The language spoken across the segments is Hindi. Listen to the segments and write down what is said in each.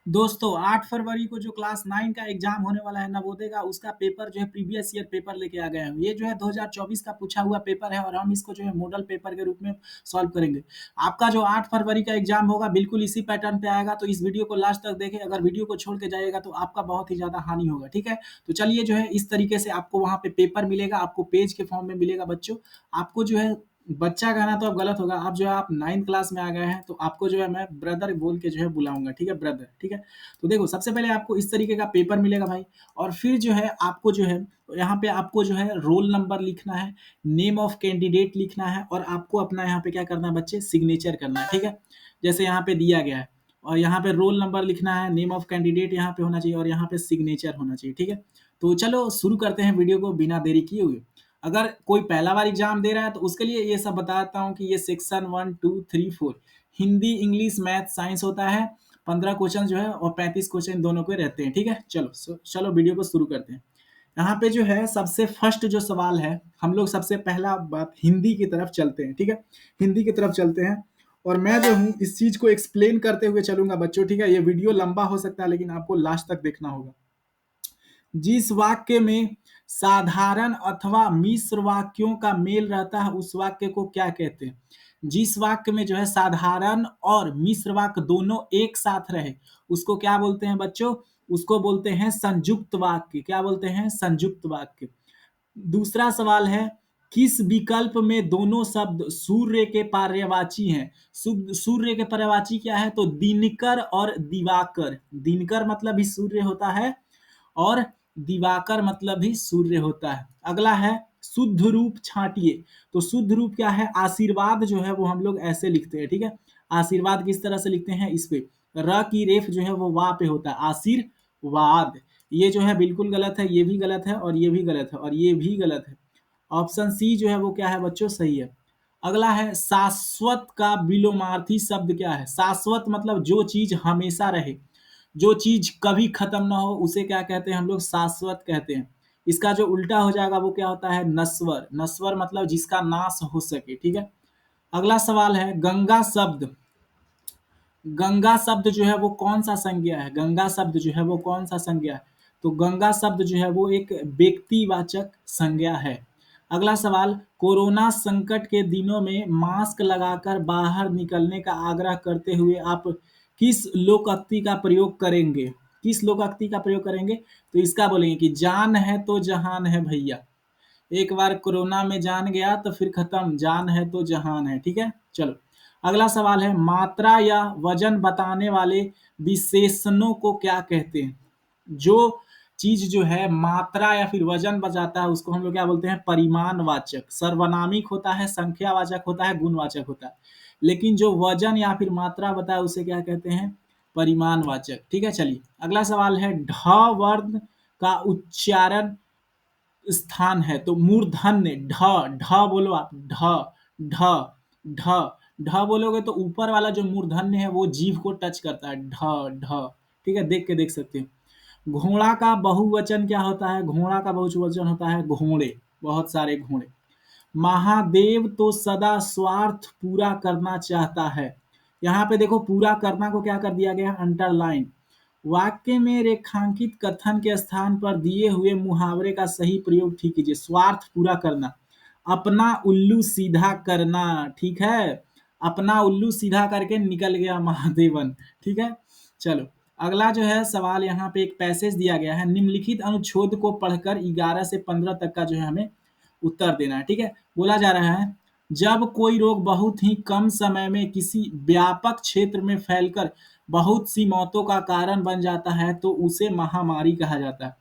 दोस्तों 8 फरवरी को जो क्लास 9 का एग्जाम होने वाला है नवोदय का, उसका पेपर जो है प्रीवियस ईयर पेपर लेके आ गए हैं। ये जो है 2024 का पूछा हुआ पेपर है और हम इसको जो है मॉडल पेपर के रूप में सॉल्व करेंगे। आपका जो 8 फरवरी का एग्जाम होगा बिल्कुल इसी पैटर्न पे आएगा, तो इस वीडियो को लास्ट तक देखें। अगर वीडियो को छोड़ के जाइएगा तो आपका बहुत ही ज़्यादा हानि होगा, ठीक है? तो चलिए जो है इस तरीके से आपको वहाँ पे पेपर मिलेगा, आपको पेज के फॉर्म में मिलेगा बच्चों। आपको जो है बच्चा कहना तो अब गलत होगा, आप जो है आप 9th क्लास में आ गए हैं, तो आपको जो है मैं ब्रदर बोल के जो है बुलाऊँगा, ठीक है? ब्रदर, ठीक है? तो देखो सबसे पहले आपको इस तरीके का पेपर मिलेगा भाई, और फिर जो है आपको जो है यहाँ पे आपको जो है रोल नंबर लिखना है, नेम ऑफ कैंडिडेट लिखना है और आपको अपना यहाँ पे क्या करना है बच्चे, सिग्नेचर करना है, ठीक है? जैसे यहाँ पे दिया गया है और यहाँ पे रोल नंबर लिखना है, नेम ऑफ कैंडिडेट यहाँ पे होना चाहिए और यहाँ पे सिग्नेचर होना चाहिए, ठीक है? तो चलो शुरू करते हैं वीडियो को बिना देरी किए हुए। अगर कोई पहला बार एग्जाम दे रहा है तो उसके लिए ये सब बताता हूँ कि ये section 1, 2, 3, 4 Hindi, English, math, science होता है। 15 क्वेश्चन जो है और 35 क्वेश्चन दोनों के रहते हैं, ठीक है? चलो वीडियो को शुरू करते हैं। यहाँ पे जो है सबसे फर्स्ट जो सवाल है, हम लोग सबसे पहला बात हिंदी की तरफ चलते हैं, ठीक है? हिंदी की तरफ चलते हैं और मैं जो हूँ इस चीज को एक्सप्लेन करते हुए चलूंगा बच्चों, ठीक है? ये वीडियो लंबा हो सकता है लेकिन आपको लास्ट तक देखना होगा। जिस वाक्य में साधारण अथवा मिश्र वाक्यों का मेल रहता है उस वाक्य को क्या कहते हैं? जिस वाक्य में जो है साधारण और मिश्र वाक्य दोनों एक साथ रहे उसको क्या बोलते हैं बच्चों? उसको बोलते हैं संयुक्त वाक्य। क्या बोलते हैं? संयुक्त वाक्य। दूसरा सवाल है, किस विकल्प में दोनों शब्द सूर्य के पर्यायवाची हैं? सूर्य के पर्यायवाची क्या है? तो दिनकर और दिवाकर। दिनकर मतलब भी सूर्य होता है और दिवाकर मतलब भी सूर्य होता है। अगला है शुद्ध रूप छांटिए। तो शुद्ध रूप क्या है? आशीर्वाद जो है वो हम लोग ऐसे लिखते हैं, ठीक है? आशीर्वाद किस तरह से लिखते हैं? इस पे र की रेफ जो है वो वा पे होता है, आशीर्वाद। ये जो है बिल्कुल गलत है, ये भी गलत है और ये भी गलत है और ये भी गलत है। ऑप्शन सी जो है वो क्या है बच्चों? सही है। अगला है शाश्वत का विलोमार्थी शब्द क्या है? शाश्वत मतलब जो चीज हमेशा रहे, जो चीज कभी खत्म ना हो उसे क्या कहते हैं हम लोग? शाश्वत कहते हैं। इसका जो उल्टा हो जाएगा वो क्या होता है? नश्वर। नश्वर मतलब जिसका नाश हो सके, ठीक है? अगला सवाल है गंगा शब्द। गंगा शब्द जो है वो कौन सा संज्ञा है? गंगा शब्द जो है वो कौन सा संज्ञा है? तो गंगा शब्द जो है वो एक व्यक्तिवाचक संज्ञा है। अगला सवाल, कोरोना संकट के दिनों में मास्क लगाकर बाहर निकलने का आग्रह करते हुए आप किस लोकोक्ति का प्रयोग करेंगे? किस लोकोक्ति का प्रयोग करेंगे? तो इसका बोलेंगे कि जान है तो जहान है भैया। एक बार कोरोना में जान गया तो फिर खत्म, जान है तो जहान है, ठीक है? चलो अगला सवाल है, मात्रा या वजन बताने वाले विशेषणों को क्या कहते हैं? जो चीज जो है मात्रा या फिर वजन बजाता है उसको हम लोग क्या बोलते हैं? परिमाणवाचक। सर्वनामिक होता है, संख्यावाचक होता है, गुणवाचक होता है, लेकिन जो वजन या फिर मात्रा बताए उसे क्या कहते हैं? परिमाणवाचक, ठीक है? चलिए अगला सवाल है, ढ वर्ण का उच्चारण स्थान है तो मूर्धन्य ढ। ढ बोलो आप, ढ ढ ढ। ढ बोलोगे तो ऊपर वाला जो मूर्धन्य है वो जीभ को टच करता है, ढ ढ, ठीक है? देख के देख सकते हो। घोड़ा का बहुवचन क्या होता है? घोड़ा का बहुवचन होता है घोड़े, बहुत सारे घोड़े। महादेव तो सदा स्वार्थ पूरा करना चाहता है। यहाँ पे देखो पूरा करना को क्या कर दिया गया? अंडरलाइन। वाक्य में रेखांकित कथन के स्थान पर दिए हुए मुहावरे का सही प्रयोग ठीक कीजिए। स्वार्थ पूरा करना, अपना उल्लू सीधा करना, ठीक है? अपना उल्लू सीधा करके निकल गया महादेवन, ठीक है? चलो अगला जो है सवाल, यहाँ पे एक पैसेज दिया गया है, निम्नलिखित अनुच्छेद को पढ़कर 11 से 15 तक का जो है हमें उत्तर देना है, ठीक है? बोला जा रहा है, जब कोई रोग बहुत ही कम समय में किसी व्यापक क्षेत्र में फैलकर बहुत सी मौतों का कारण बन जाता है तो उसे महामारी कहा जाता है।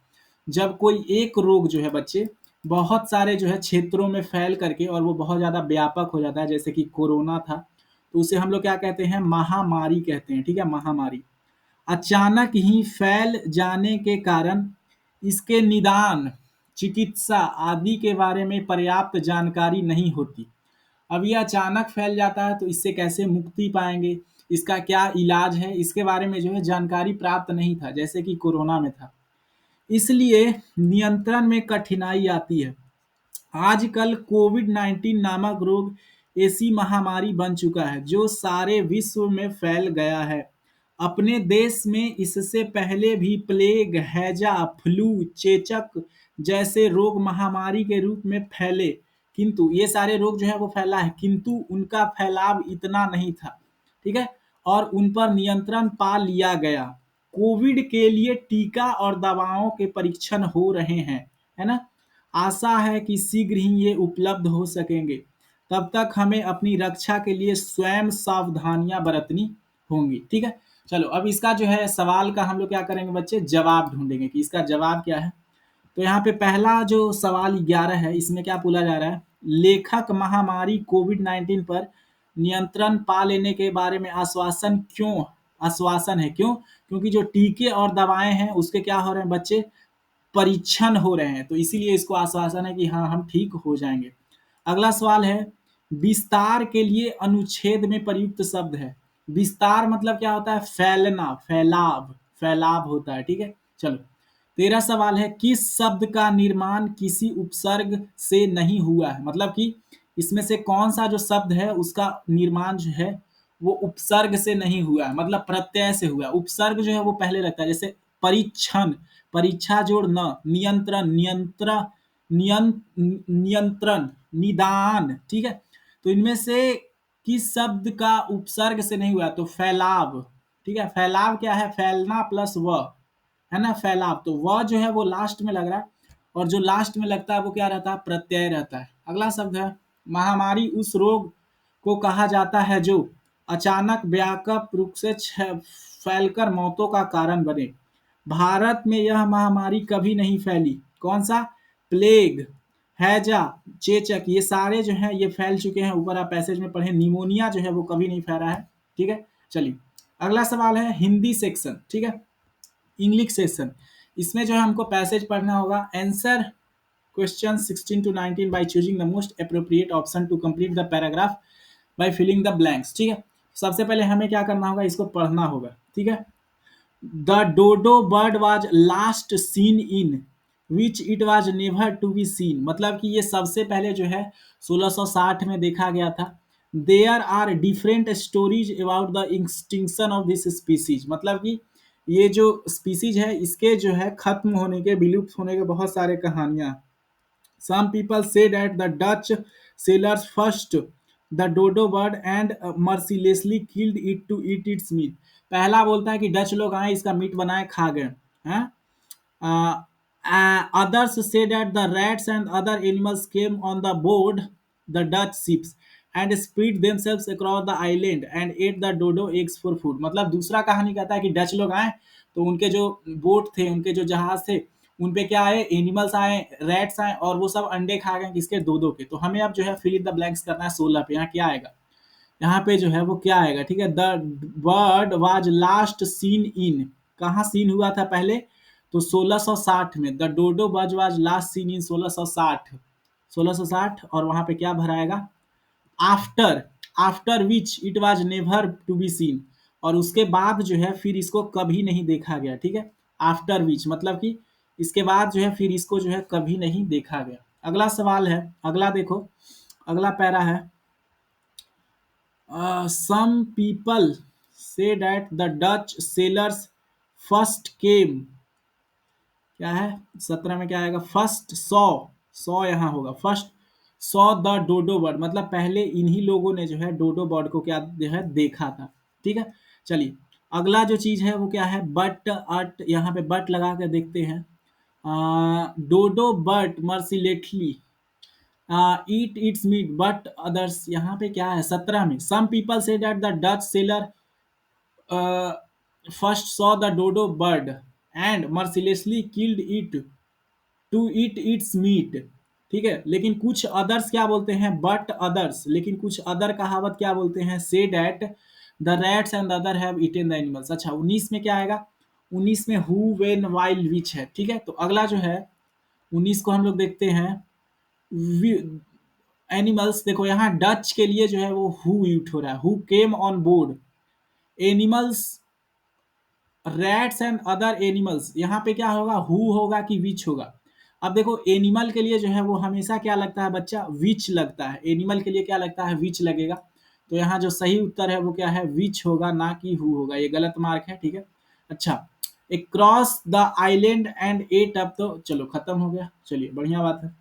जब कोई एक रोग जो है बच्चे बहुत सारे जो है क्षेत्रों में फैल करके और वो बहुत ज्यादा व्यापक हो जाता है, जैसे कि कोरोना था, तो उसे हम लोग क्या कहते हैं? महामारी कहते हैं, ठीक है? महामारी। अचानक ही फैल जाने के कारण इसके निदान, चिकित्सा आदि के बारे में पर्याप्त जानकारी नहीं होती। अब ये अचानक फैल जाता है तो इससे कैसे मुक्ति पाएंगे, इसका क्या इलाज है, इसके बारे में जो है जानकारी प्राप्त नहीं था, जैसे कि कोरोना में था। इसलिए नियंत्रण में कठिनाई आती है। आजकल कोविड-19 नामक रोग ऐसी महामारी बन चुका है जो सारे विश्व में फैल गया है। अपने देश में इससे पहले भी प्लेग, हैजा, फ्लू, चेचक जैसे रोग महामारी के रूप में फैले, किंतु ये सारे रोग जो है वो फैला है, किंतु उनका फैलाव इतना नहीं था, ठीक है, और उन पर नियंत्रण पा लिया गया। कोविड के लिए टीका और दवाओं के परीक्षण हो रहे हैं, है ना। आशा है कि शीघ्र ही ये उपलब्ध हो सकेंगे। तब तक हमें अपनी रक्षा के लिए स्वयं सावधानियां बरतनी होंगी, ठीक है। चलो अब इसका जो है सवाल का हम लोग क्या करेंगे बच्चे, जवाब ढूंढेंगे कि इसका जवाब क्या है। तो यहाँ पे पहला जो सवाल 11 है, इसमें क्या पूछा जा रहा है, लेखक महामारी कोविड-19 पर नियंत्रण पा लेने के बारे में आश्वासन है, क्यों, क्योंकि जो टीके और दवाएं हैं उसके क्या हो रहे हैं बच्चे, परीक्षण हो रहे हैं, तो इसीलिए इसको आश्वासन है कि हाँ हम ठीक हो जाएंगे। अगला सवाल है, विस्तार के लिए अनुच्छेद में प्रयुक्त शब्द है। विस्तार मतलब क्या होता है, फैलना, फैलाव, फैलाव होता है, ठीक है। चलो 13 सवाल है, किस शब्द का निर्माण किसी उपसर्ग से नहीं हुआ है, मतलब कि इसमें से कौन सा जो शब्द है उसका निर्माण जो है वो उपसर्ग से नहीं हुआ है, मतलब प्रत्यय से हुआ है। उपसर्ग जो है वो पहले लगता है, जैसे परीक्षण, परीक्षा जोड़ न, नियंत्रण, नियंत्रण, निदान, ठीक है। तो इनमें से किस शब्द का उपसर्ग से नहीं हुआ, तो फैलाव, ठीक है। फैलाव क्या है, फैलना प्लस व, है ना, फैलाव, तो वह जो है वो लास्ट में लग रहा है, और जो लास्ट में लगता है वो क्या रहता है, प्रत्यय रहता है। अगला शब्द है, महामारी उस रोग को कहा जाता है जो अचानक व्यापक रूप से फैलकर मौतों का कारण बने। भारत में यह महामारी कभी नहीं फैली, कौन सा, प्लेग, हैजा, चेचक, ये सारे जो हैं ये फैल चुके हैं, ऊपर आप पैसेज में पढ़े, निमोनिया जो है वो कभी नहीं फैला है, ठीक है। चलिए अगला सवाल है हिंदी सेक्शन, ठीक है, इंग्लिश सेक्शन। इसमें जो है हमको पैसेज पढ़ना होगा, answer question 16 to 19 by choosing the most appropriate option to complete the paragraph by filling the blanks, ठीक है। सबसे पहले हमें क्या करना होगा, इसको पढ़ना होगा, ठीक है। The dodo bird was last seen in which it was never to be seen, मतलब कि ये सबसे पहले जो है 1660 में देखा गया था। There are different stories about the extinction of this species, मतलब कि ये जो स्पीसीज है इसके जो है खत्म होने के, विलुप्त होने के बहुत सारे कहानियां। Some people say that the Dutch sailors first the dodo bird and mercilessly killed it to eat its meat. पहला बोलता है कि डच लोग आए, इसका मीट बनाए, खा गए हैं। Others say that the rats and other animals came on the board the Dutch ships and spread themselves across the island and ate the dodo eggs for food. मतलब दूसरा कहानी कहता है कि डच लोग आए तो उनके जो बोट थे, उनके जो जहाज थे, उन पे क्या आए, एनिमल्स आए, रैट्स आए, और वो सब अंडे खा गए किसके, दो के। तो हमें अब जो है फिल इन द ब्लैंक्स करना है 16 पे। यहाँ क्या आएगा, यहाँ पे जो है वो क्या आएगा, ठीक है। The bird was last seen in, कहाँ सीन हुआ था पहले, तो 1660 में। The dodo bird was last seen in 1660, 1660, और वहां पे क्या भराएगा, after, after which it was never to be seen, और उसके बाद जो है फिर इसको कभी नहीं देखा गया, ठीक है। आफ्टर विच मतलब कि इसके बाद जो है फिर इसको जो है कभी नहीं देखा गया। अगला सवाल है, अगला देखो, अगला पैरा है, some people say that the Dutch sailors first came, क्या है 17 में क्या आएगा, फर्स्ट सौ यहाँ होगा, first saw the dodo bird, मतलब पहले इन्हीं लोगों ने जो है डोडो बर्ड को क्या जो है देखा था, ठीक है। चलिए अगला जो चीज है वो क्या है, बट अट, यहाँ पे बट लगा कर देखते हैं। Dodo bird mercilessly eat its meat but others, यहाँ पे क्या है 17 में, some people say that the Dutch sailor first saw the dodo bird and mercilessly killed it to eat its meat, ठीक है। लेकिन कुछ अदर्स क्या बोलते हैं, बट अदर्स, लेकिन कुछ अदर कहावत क्या बोलते हैं, say that the rats and other have eaten the animals. अच्छा 19 में क्या आएगा, 19 में हु वेन वाइल्ड विच है, ठीक है। तो अगला जो है 19 को हम लोग देखते हैं, एनिमल्स, देखो यहाँ डच के लिए जो है वो हु यूट हो रहा है, who came on board, animals, rats and other animals, यहाँ पे क्या होगा, हु होगा कि विच होगा। अब देखो एनिमल के लिए जो है वो हमेशा क्या लगता है बच्चा, विच लगता है, एनिमल के लिए क्या लगता है, विच लगेगा। तो यहाँ जो सही उत्तर है वो क्या है, विच होगा, ना कि हु होगा। ये गलत मार्क है, ठीक है। अच्छा, एक cross the island and ate up, तो चलो खत्म हो गया, चलिए बढ़िया बात है।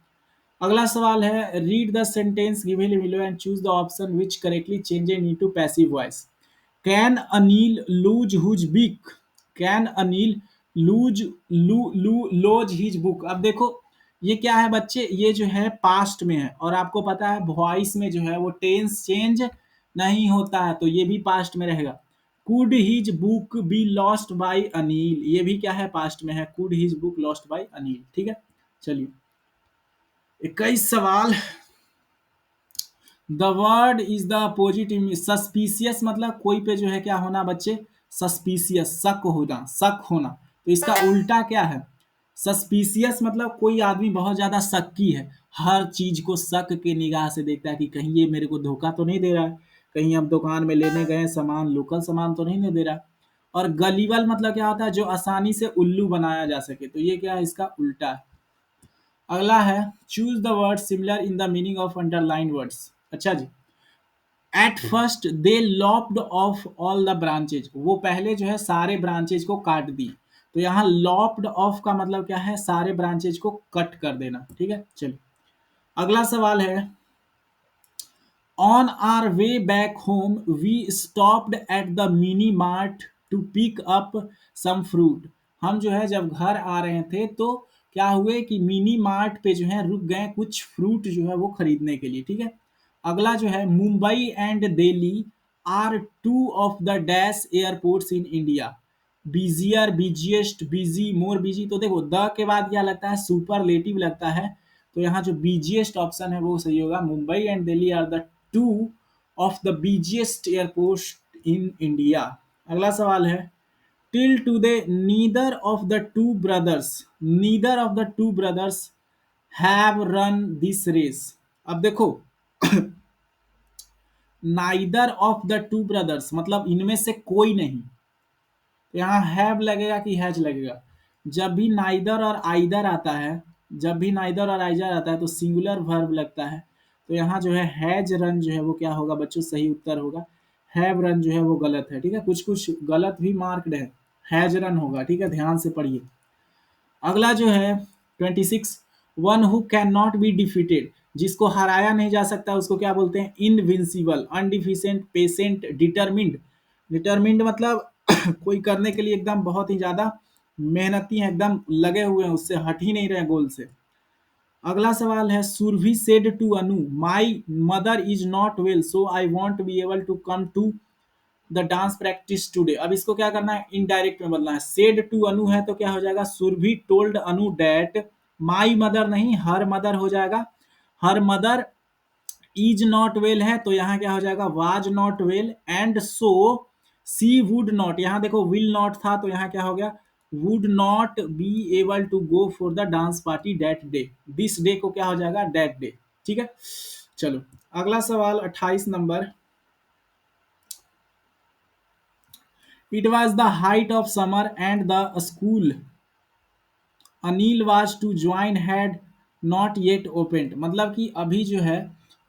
अगला सवाल है, read the sentence given below and choose the option which correctly change into passive voice. Can Anil lose his book, can Anil lose lose his book. अब देखो ये क्या है बच्चे, ये जो है पास्ट में है, और आपको पता है वॉइस में जो है वो टेंस चेंज नहीं होता है, तो ये भी पास्ट में रहेगा। Could his book be lost by Anil, ये भी क्या है, पास्ट में है, could his book lost by Anil, ठीक है। चलिए 21 सवाल। The word is the opposite in suspicious, मतलब कोई पे जो है क्या होना बच्चे, सस्पिशियस, शक होना, शक होना। तो इसका उल्टा क्या है, सस्पिशियस मतलब कोई आदमी बहुत ज्यादा शक्की है, हर चीज को शक के निगाह से देखता है कि कहीं ये मेरे को धोखा तो नहीं दे रहा है, कहीं हम दुकान में लेने गए सामान लोकल सामान तो नहीं दे रहा। और गलीवल मतलब क्या होता है, जो आसानी से उल्लू बनाया जा सके, तो ये क्या है, इसका उल्टा है। अगला है, choose the word similar in the meaning of underline words. अच्छा जी, at first they lopped off all the branches, वो पहले जो है सारे ब्रांचेज को काट दी। तो यहाँ लॉप्ड ऑफ का मतलब क्या है, सारे ब्रांचेज को कट कर देना, ठीक है। चलिए अगला सवाल है, on our way back home we stopped at the mini mart to pick up some fruit. हम जो है जब घर आ रहे थे तो क्या हुए कि मिनी मार्ट पे जो है रुक गए कुछ फ्रूट जो है वो खरीदने के लिए, ठीक है। अगला जो है, Mumbai and Delhi are two of the dash airports in India, busier, busiest, busy, more busy. तो देखो द के बाद क्या लगता है, सुपरलेटिव लगता है, तो यहाँ जो बिजिएस्ट ऑप्शन है वो सही होगा। Mumbai and Delhi are the two of the busiest airport in India. अगला सवाल है, till today neither of the two brothers, neither of the two brothers have run this race. अब देखो neither of the two brothers मतलब इनमें से कोई नहीं, तो यहाँ हैव लगेगा कि हैज लगेगा। जब भी नाइदर और आइदर आता है, जब भी नाइदर और आइदर आता है तो सिंगुलर वर्ब लगता है, तो यहाँ जो है हैज रन जो है वो क्या होगा बच्चों, सही उत्तर होगा। हैव रन जो है वो गलत है, ठीक है, कुछ कुछ गलत भी मार्क्ड है, हैज रन होगा, ठीक है, ध्यान से पढ़िए। अगला जो है 26, one who can not be defeated, जिसको हराया नहीं जा सकता उसको क्या बोलते हैं, इनविंसिबल, अनडिफिशेंट, पेशेंट, डिटरमिन्ड। डिटरमिन्ड मतलब कोई करने के लिए एकदम बहुत ही ज्यादा मेहनती है, एकदम लगे हुए हैं, उससे हट ही नहीं रहे गोल से। अगला सवाल है, Surbhi said to Anu my mother is not well so I won't be able to come to the dance practice today. अब इसको क्या करना है, इनडायरेक्ट में बदलना है, सेड टू अनु है तो क्या हो जाएगा, Surbhi told Anu that, my mother नहीं हर मदर हो जाएगा, her mother is not well है तो यहाँ क्या हो जाएगा, was not well, and so she would not, यहाँ देखो विल नॉट था तो यहाँ क्या हो गया, would not be able to go for the dance party that day, this day को क्या हो जाएगा, डेट डे, ठीक है। चलो अगला सवाल 28 number, it was the height of summer and the school Anil was to join had not yet opened, मतलब कि अभी जो है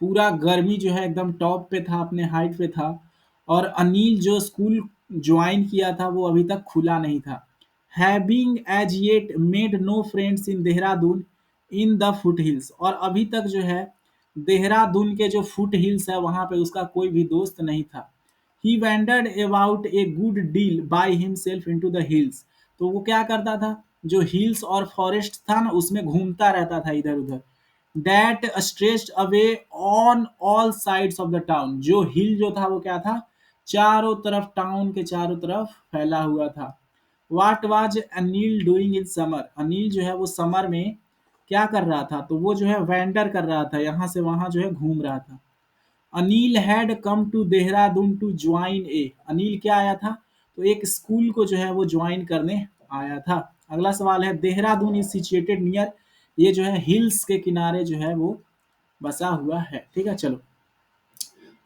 पूरा गर्मी जो है एकदम टॉप पे था, अपने हाइट पे था, और अनिल जो स्कूल ज्वाइन किया था वो अभी तक खुला नहीं था। Having as yet made no friends in Dehradun in the foothills, और अभी तक जो है देहरादून के जो फुट हिल्स है वहां पे उसका कोई भी दोस्त नहीं था। He wandered about a good deal by himself into the hills, तो वो क्या करता था, जो हिल्स और फॉरेस्ट था ना उसमें घूमता रहता था इधर उधर। That stretched away on all sides of the town, जो हिल जो था वो क्या था, चारों तरफ, टाउन के चारों तरफ फैला हुआ था। What was Anil doing in summer, Anil जो है वो समर में क्या कर रहा था, तो वो जो है वेंडर कर रहा था, यहाँ से वहां जो है घूम रहा था। Anil had come to Dehradun to join a, Anil क्या आया था, तो एक स्कूल को जो है वो ज्वाइन करने आया था। अगला सवाल है, देहरादून इज सिचुएटेड नियर, ये जो है हिल्स के किनारे जो है वो बसा हुआ है, ठीक है। चलो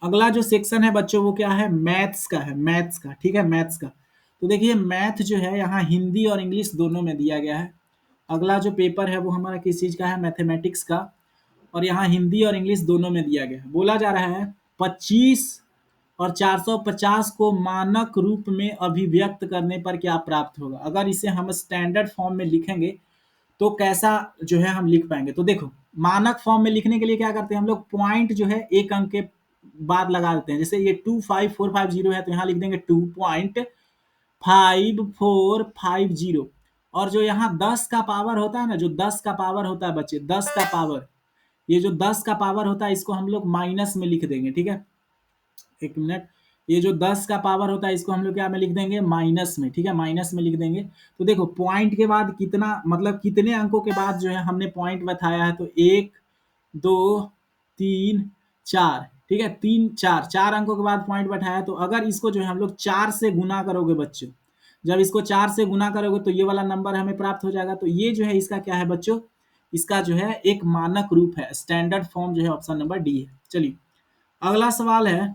अगला जो सेक्शन है बच्चों वो क्या है, मैथ्स का है, मैथ्स का, ठीक है, मैथ्स का। तो देखिए मैथ जो है यहाँ हिंदी और इंग्लिश दोनों में दिया गया है। अगला जो पेपर है वो हमारा किस चीज का है, मैथमेटिक्स का, और यहाँ हिंदी और इंग्लिश दोनों में दिया गया है। बोला जा रहा है 25 और 450 को मानक रूप में अभिव्यक्त करने पर क्या प्राप्त होगा। अगर इसे हम स्टैंडर्ड फॉर्म में लिखेंगे तो कैसा जो है हम लिख पाएंगे। तो देखो, मानक फॉर्म में लिखने के लिए क्या करते हैं हम लोग, पॉइंट जो है एक अंक के बाद लगा देते हैं। जैसे ये 25450 है तो यहाँ लिख देंगे 2.5450। और जो यहाँ 10 का पावर होता है ना, जो 10 का पावर होता है बच्चे, 10 का पावर, ये जो 10 का पावर होता है इसको हम लोग माइनस में लिख देंगे, ठीक है। एक मिनट, ये जो 10 का पावर होता है इसको हम लोग क्या में लिख देंगे, माइनस में, ठीक है, माइनस में लिख देंगे। तो देखो पॉइंट के बाद कितना, मतलब कितने अंकों के बाद जो है हमने पॉइंट बताया है, तो 1 2 3 4, ठीक है, 3 4 4 अंकों के बाद पॉइंट बैठाया। तो अगर इसको जो है हम लोग 4 से गुना करोगे बच्चों, जब इसको 4 से गुना करोगे तो ये वाला नंबर हमें प्राप्त हो जाएगा। तो ये जो है इसका क्या है बच्चों, इसका जो है एक मानक रूप है, स्टैंडर्ड फॉर्म जो है ऑप्शन नंबर डी है। चलिए अगला सवाल है,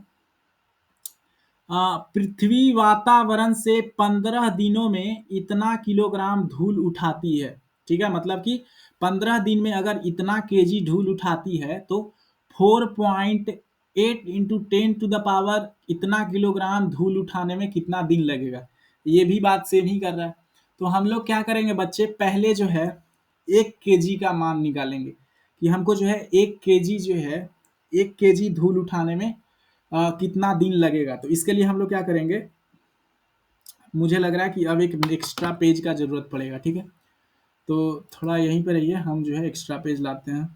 पृथ्वी वातावरण से 15 दिनों में इतना किलोग्राम धूल उठाती है, ठीक है, मतलब कि 15 दिन में अगर इतना केजी धूल उठाती है तो 4.8 इंटू 10 टू द पावर इतना किलोग्राम धूल उठाने में कितना दिन लगेगा। ये भी बात सेम ही कर रहा है। तो हम लोग क्या करेंगे बच्चे, पहले जो है 1 केजी का मान निकालेंगे कि हमको जो है 1 केजी जो है 1 केजी धूल उठाने में कितना दिन लगेगा। तो इसके लिए हम लोग क्या करेंगे, मुझे लग रहा है कि अब एक एक्स्ट्रा पेज का जरूरत पड़ेगा, ठीक है। तो थोड़ा यहीं पे रहिए, हम जो है एक्स्ट्रा पेज लाते हैं,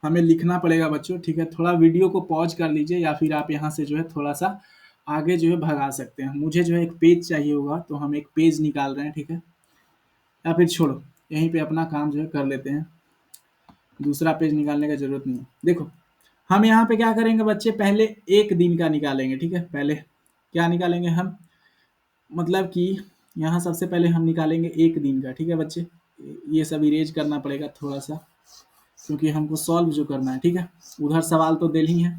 हमें लिखना पड़ेगा बच्चों, ठीक है। थोड़ा वीडियो को पॉज कर लीजिए या फिर आप यहाँ से जो है थोड़ा सा आगे जो है भगा सकते हैं। मुझे जो है एक पेज चाहिए होगा तो हम एक पेज निकाल रहे हैं, ठीक है, या फिर छोड़ो यहीं पे अपना काम जो है कर लेते हैं, दूसरा पेज निकालने का जरूरत नहीं है। देखो हम यहाँ पे क्या करेंगे बच्चे, पहले 1 दिन का निकालेंगे, ठीक है। पहले क्या निकालेंगे हम, मतलब कि यहाँ सबसे पहले हम निकालेंगे 1 दिन का, ठीक है बच्चे। ये सब इरेज करना पड़ेगा थोड़ा सा, क्योंकि हमको सॉल्व जो करना है, ठीक है। उधर सवाल तो दिल ही है,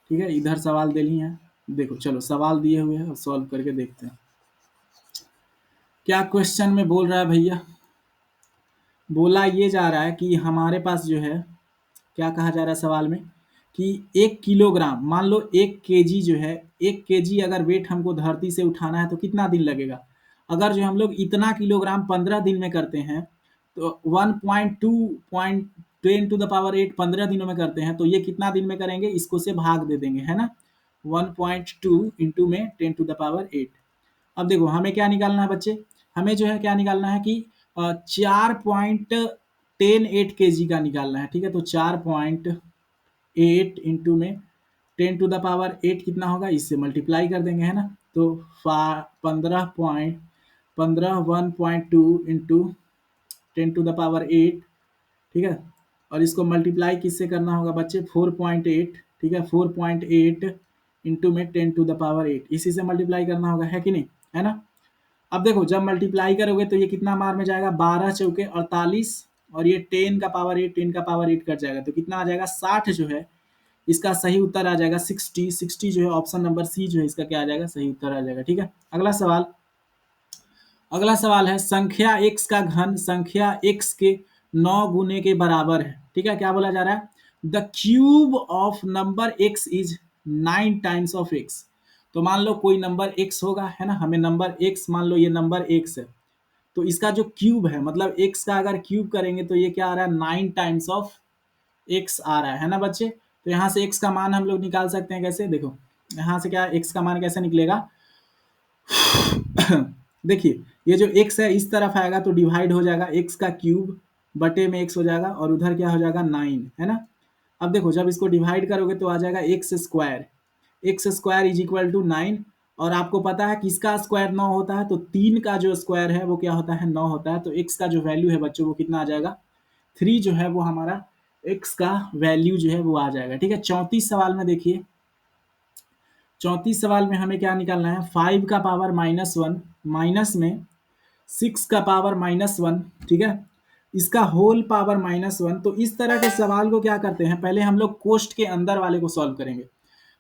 ठीक है, इधर सवाल दिल ही है। देखो चलो सवाल दिए हुए हैं, सॉल्व करके देखते हैं क्या क्वेश्चन में बोल रहा है भैया। बोला ये जा रहा है कि हमारे पास जो है, क्या कहा जा रहा है सवाल में, कि 1 किलोग्राम, मान लो 1 केजी जो है, 1 केजी अगर वेट हमको धरती से उठाना है तो कितना दिन लगेगा। अगर जो हम लोग इतना किलोग्राम 15 दिन में करते हैं तो 1.2.10 टू द पावर 8 15 दिनों में करते हैं, तो ये कितना दिन में करेंगे, इसको से भाग दे देंगे, है ना। 1.2 इंटू में 10 टू द पावर 8। अब देखो हमें क्या निकालना है बच्चे, हमें जो है क्या निकालना है कि 4.108 केजी का निकालना है, ठीक है। तो 4.8 इंटू में 10 टू द पावर 8 कितना होगा, इससे मल्टीप्लाई कर देंगे, है ना। तो 1.2 इंटू 10 टू द पावर 8, ठीक है। और इसको मल्टीप्लाई किससे करना होगा बच्चे, 4.8, ठीक है, 4.8 इंटू में 10 टू द पावर 8, इसी से मल्टीप्लाई करना होगा, है कि नहीं, है ना। अब देखो जब मल्टीप्लाई करोगे तो ये कितना मार में जाएगा, 12 चौके 48, और ये 10 का पावर 8 10 का पावर 8 कट जाएगा तो कितना आ जाएगा, 60 जो है इसका सही उत्तर आ जाएगा, 60 जो है ऑप्शन नंबर सी जो है इसका क्या आ जाएगा, सही उत्तर आ जाएगा, ठीक है। अगला सवाल, अगला सवाल है, संख्या x का घन संख्या x के 9 गुने के बराबर है, ठीक है। क्या बोला जा रहा है, the cube of number x is 9 times of x। तो मान लो कोई नंबर x होगा, है ना, हमें नंबर x, मान लो ये नंबर x है, तो इसका जो क्यूब है, मतलब x का अगर क्यूब करेंगे तो ये क्या आ रहा है, 9 टाइम्स ऑफ x आ रहा है ना बच्चे। तो यहाँ से x का मान हम लोग निकाल सकते हैं, कैसे, देखो यहाँ से क्या x का मान कैसे निकलेगा देखिए ये जो x है इस तरफ आएगा तो डिवाइड हो जाएगा, x का क्यूब बटे में x हो जाएगा, और उधर क्या हो जाएगा 9, है ना। अब देखो जब इसको डिवाइड करोगे तो आ जाएगा x square is equal to 9। और आपको पता है किसका स्क्वायर 9 होता है, तो 3 का जो स्क्वायर है वो क्या होता है, 9 होता है। तो x का जो वैल्यू है बच्चों वो कितना आ जाएगा, 3 जो है वो हमारा x का वैल्यू जो है वो आ जाएगा, ठीक है। 34 सवाल में देखिए, 34 सवाल में हमें क्या निकालना है, 5 का पावर -1 माइनस में 6 का पावर -1, ठीक है, इसका होल पावर -1। तो इस तरह के सवाल को क्या करते हैं, पहले हम लोग कोष्ट के अंदर वाले को सॉल्व करेंगे।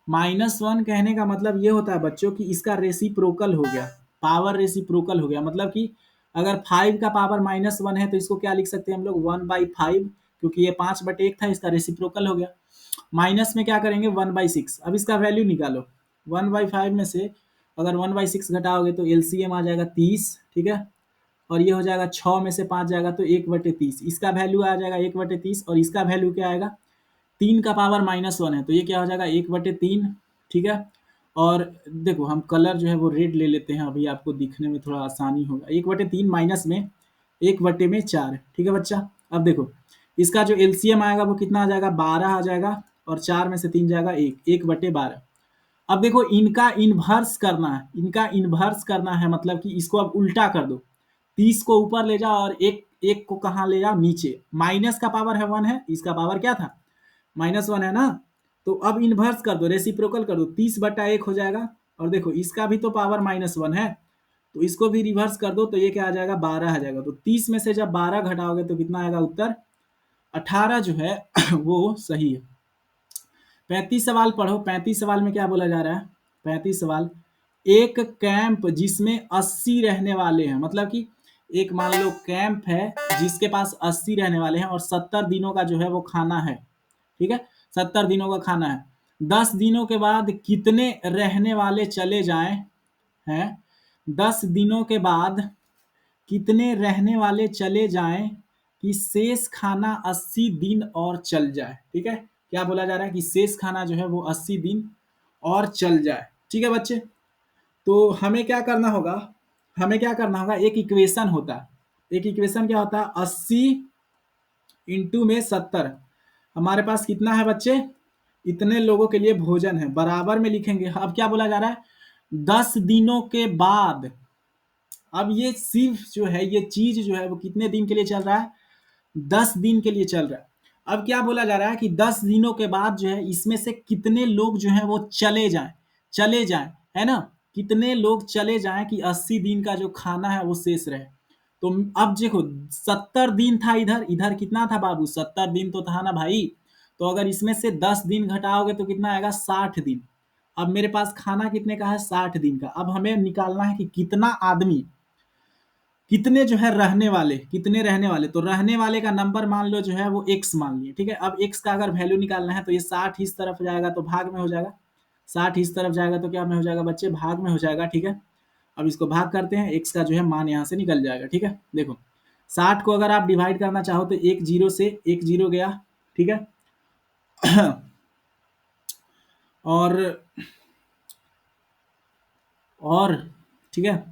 -1 कहने का मतलब ये होता है बच्चों कि इसका रेसिप्रोकल हो गया, पावर रेसिप्रोकल हो गया, मतलब कि अगर 5 का पावर -1 है तो इसको क्या लिख सकते हैं हम लोग, 1/5 क्योंकि ये 5/1 था, इसका रेसिप्रोकल हो गया। माइनस में क्या करेंगे 1/6। अब इसका वैल्यू निकालो। 1/5 में से अगर 1/6 घटाओगे तो एलसीएम आ जाएगा 30, ठीक है। और ये हो जाएगा 6 में से 5 जाएगा तो 1/30। इसका वैल्यू आ जाएगा 1/30 और इसका वैल्यू क्या आएगा 3 का पावर -1 है तो ये क्या हो जाएगा 1/3, ठीक है। और देखो हम कलर जो है वो रेड ले लेते हैं, अभी आपको दिखने में थोड़ा आसानी होगा। 1/3 माइनस में 1/4, ठीक है बच्चा। अब देखो इसका जो एलसीएम आएगा वो कितना आ जाएगा 12 आ जाएगा और 4 में से 3 जाएगा 1/12। अब देखो इनका इन्वर्स करना है, इनका इन्वर्स करना है, मतलब कि इसको अब उल्टा कर दो। 30 को ऊपर ले जाओ और एक एक को कहाँ ले जाओ नीचे। माइनस का पावर है 1 है, इसका पावर क्या था -1 है ना। तो अब इन्वर्स कर दो, रेसिप्रोकल कर दो, 30/1 हो जाएगा। और देखो इसका भी तो पावर -1 है तो इसको भी रिवर्स कर दो तो ये क्या आ जाएगा 12 आ जाएगा। तो 30 में से जब 12 घटाओगे तो कितना आएगा उत्तर 18 जो है वो सही है। 35 सवाल पढ़ो। 35 सवाल में क्या बोला जा रहा है। 35 सवाल, एक कैंप जिसमें 80 रहने वाले हैं, मतलब कि एक मान लो कैंप है जिसके पास 80 रहने वाले हैं और 70 दिनों का जो है वो खाना है, ठीक है। 70 दिनों का खाना है। 10 दिनों के बाद कितने रहने वाले चले जाएं हैं। 10 दिनों के बाद कितने रहने वाले चले जाएं कि शेष खाना 80 दिन और चल जाए, ठीक है। क्या बोला जा रहा है कि शेष खाना जो है वो 80 दिन और चल जाए, ठीक है बच्चे। तो हमें क्या करना होगा, हमें क्या करना होगा, एक इक्वेशन होता है। एक इक्वेशन क्या होता है 80 इंटू में 70। हमारे पास कितना है बच्चे, इतने लोगों के लिए भोजन है, बराबर में लिखेंगे। अब क्या बोला जा रहा है 10 दिनों के बाद। अब ये सिर्फ जो है ये चीज जो है वो कितने दिन के लिए चल रहा है 10 दिन के लिए चल रहा है। अब क्या बोला जा रहा है कि 10 दिनों के बाद जो है इसमें से कितने लोग जो है वो चले जाएं, चले जाएं, है ना। कितने लोग चले जाएं कि 80 दिन का जो खाना है वो शेष रहे। तो अब देखो 70 दिन था, इधर इधर कितना था बाबू 70 दिन तो था ना भाई। तो अगर इसमें से 10 दिन घटाओगे तो कितना आएगा 60 दिन। अब मेरे पास खाना कितने का है 60 दिन का। अब हमें निकालना है कि कितना आदमी, कितने जो है रहने वाले, कितने रहने वाले। तो रहने वाले का नंबर मान लो जो है वो x मान लिए, ठीक है। अब x का अगर वैल्यू निकालना है तो ये 60 इस तरफ जाएगा तो भाग में हो जाएगा, 60 इस तरफ जाएगा तो क्या में हो जाएगा बच्चे भाग में हो जाएगा, ठीक है। अब इसको भाग करते हैं, x का जो है मान यहाँ से निकल जाएगा, ठीक है। देखो 60 को अगर आप डिवाइड करना चाहो तो एक जीरो से एक जीरो गया, ठीक है। और और ठीक है,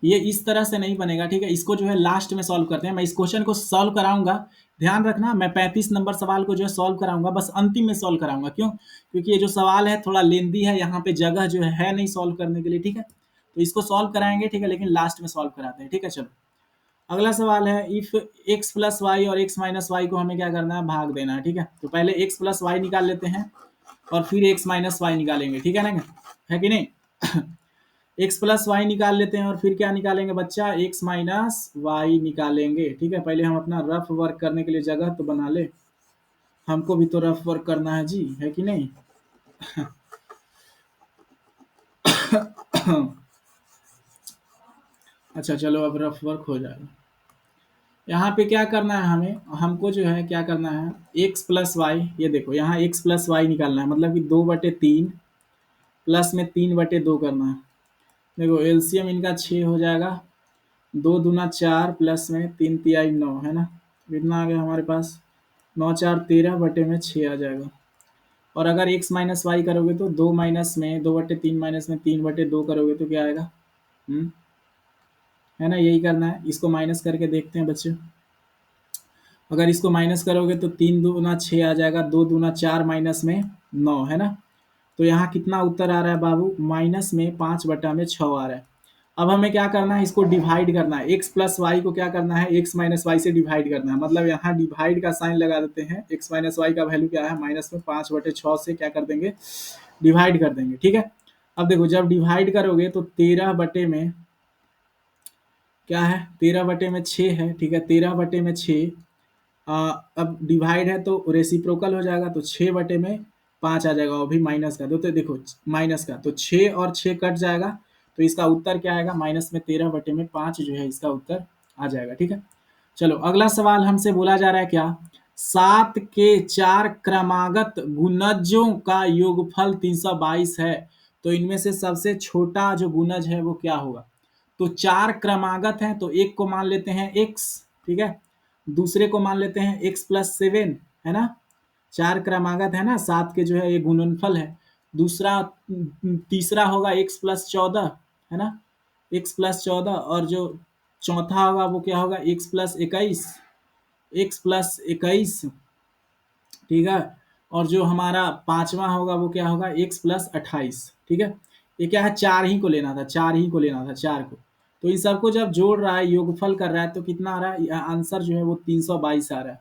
ये इस तरह से नहीं बनेगा, ठीक है। इसको जो है लास्ट में सॉल्व करते हैं। मैं इस क्वेश्चन को सॉल्व कराऊंगा, ध्यान रखना। मैं 35 नंबर सवाल को जो है सॉल्व कराऊंगा, बस अंतिम में सॉल्व कराऊंगा। क्यों? क्योंकि ये जो सवाल है थोड़ा लेंदी है, यहाँ पे जगह जो है नहीं सॉल्व करने के लिए, ठीक है। तो इसको सॉल्व कराएंगे, ठीक है, लेकिन लास्ट में सॉल्व कराते हैं, ठीक है। चलो अगला सवाल है, इफ x प्लस वाई और x माइनस वाई को हमें क्या करना है भाग देना है, ठीक है। तो पहले x प्लस वाई निकाल लेते हैं और फिर x माइनस वाई निकालेंगे, ठीक है ना, है कि नहीं। x प्लस वाई निकाल लेते हैं और फिर क्या निकालेंगे बच्चा x माइनस वाई निकालेंगे, ठीक है। पहले हम अपना रफ वर्क करने के लिए जगह तो बना ले, हमको भी तो रफ वर्क करना है जी, है कि नहीं। अच्छा चलो अब रफ वर्क हो जाएगा। यहाँ पे क्या करना है हमें, हमको जो है क्या करना है x प्लस वाई, ये देखो यहाँ x प्लस वाई निकालना है, मतलब कि 2/3 प्लस में 3/2 करना है। देखो एलसीएम इनका 6 हो जाएगा, 2 दूना 4 प्लस में 3 तिहाई 9, है ना। कितना आ गया हमारे पास 9 4 13/6 आ जाएगा। और अगर x माइनस वाई करोगे तो 2 माइनस में 2/3 माइनस में 3/2 करोगे तो क्या आएगा, है ना। यही करना है, इसको माइनस करके देखते हैं बच्चे। अगर इसको माइनस करोगे तो 3 दूना 6 आ जाएगा, 2 दूना 4 माइनस में 9, है ना। तो यहाँ कितना उत्तर आ रहा है बाबू माइनस में 5/6 आ रहा है। अब हमें क्या करना है, इसको डिवाइड करना है। x प्लस वाई को क्या करना है x माइनस वाई से डिवाइड करना है, मतलब यहाँ डिवाइड का साइन लगा देते हैं। x माइनस वाई का वैल्यू क्या है माइनस में 5/6 से क्या कर देंगे डिवाइड कर देंगे, ठीक है। अब देखो जब डिवाइड करोगे तो 13 बटे में क्या है 13/6 है, ठीक है। 13/6 अब डिवाइड है तो रेसिप्रोकल हो जाएगा तो 6/5 आ जाएगा, वो भी माइनस का। तो देखो माइनस का तो 6 और 6 कट जाएगा तो इसका उत्तर क्या आएगा माइनस में 13/5 जो है इसका उत्तर आ जाएगा, ठीक है। चलो अगला सवाल हमसे बोला जा रहा है क्या, 7 के 4 क्रमागत गुणजों का योगफल 322 है। तो इनमें से सबसे छोटा जो गुणज है वो क्या होगा? तो 4 क्रमागत हैं तो एक को मान लेते हैं x, ठीक है। दूसरे को मान लेते हैं x प्लस 7, है ना। 4 क्रमागत है ना, 7 के जो है ये गुणनफल है। दूसरा तीसरा होगा x प्लस 14, है ना। x प्लस 14 और जो चौथा होगा वो क्या होगा? x प्लस 21, x प्लस 21, ठीक है। और जो हमारा पांचवा होगा वो क्या होगा? x प्लस 28, ठीक है। ये क्या है? चार ही को लेना था, चार ही को लेना था, चार को। तो इन सबको जब जोड़ रहा है, योगफल कर रहा है, तो कितना आ रहा है? आंसर जो है वो 322 आ रहा है।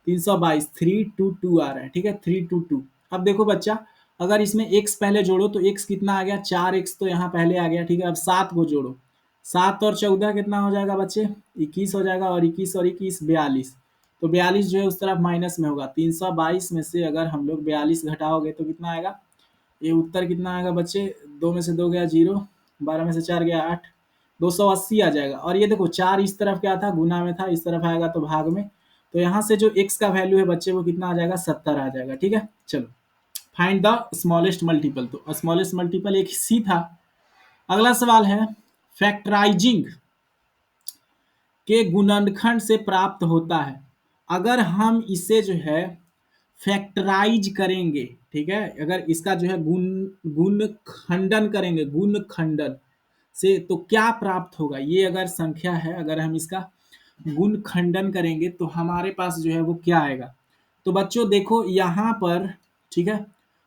322 322 आ रहा है, ठीक है। 322। अब देखो बच्चा, अगर इसमें x पहले जोड़ो तो x कितना आ गया? 4x तो यहाँ पहले आ गया, ठीक है। अब 7 को जोड़ो, 7 और 14 कितना हो जाएगा बच्चे? 21 हो जाएगा, और 21 और 21 42। तो 42 जो है उस तरफ माइनस में होगा। 322 में से अगर हम लोग 42 घटाओगे तो कितना आएगा? ये उत्तर कितना आएगा बच्चे? 2 में से 2 गया 0, 12 में से 4 गया 8, 280 आ जाएगा। और ये देखो 4 इस तरफ क्या था? गुना में था, इस तरफ आएगा तो भाग में। तो यहाँ से जो x का वैल्यू है बच्चे वो कितना आ जाएगा? 70 आ जाएगा, ठीक है। चलो, फाइंड द स्मॉलेस्ट मल्टीपल। तो स्मॉलेस्ट मल्टीपल एक सी था। अगला सवाल है, फैक्टराइजिंग के गुणनखंड से प्राप्त होता है। अगर हम इसे जो है फैक्टराइज करेंगे, ठीक है, अगर इसका जो है गुण खंडन करेंगे, गुण खंडन से, तो क्या प्राप्त होगा? ये अगर संख्या है, अगर हम इसका गुण खंडन करेंगे तो हमारे पास जो है वो क्या आएगा? तो बच्चों देखो यहाँ पर, ठीक है,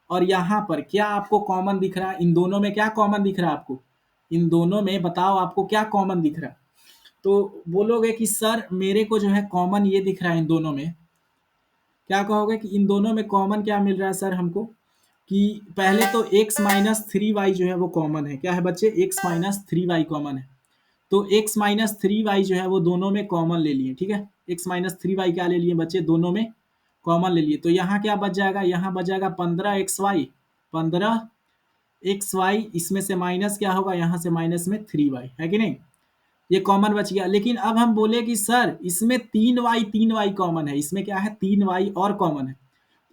और यहाँ पर क्या आपको कॉमन दिख रहा है? इन दोनों में क्या कॉमन दिख रहा है आपको? इन दोनों में बताओ आपको क्या कॉमन दिख रहा है? तो बोलोगे कि सर मेरे को जो है कॉमन ये दिख रहा है इन दोनों में। क्या कहोगे कि इन दोनों में कॉमन क्या मिल रहा है सर हमको? कि पहले तो x माइनस थ्री वाई जो है वो कॉमन है। क्या है बच्चे? x minus three y common है। तो x माइनस थ्री वाई जो है वो दोनों में कॉमन ले लिए, ठीक है। x माइनस थ्री वाई क्या ले लिए बच्चे? दोनों में कॉमन ले लिए। तो यहाँ क्या बच जाएगा? यहाँ बच जाएगा 15xy, 15xy। इसमें से माइनस क्या होगा? यहाँ से माइनस में 3y, है कि नहीं? ये कॉमन बच गया। लेकिन अब हम बोले कि सर इसमें 3y कॉमन है, इसमें क्या है? 3y और कॉमन है।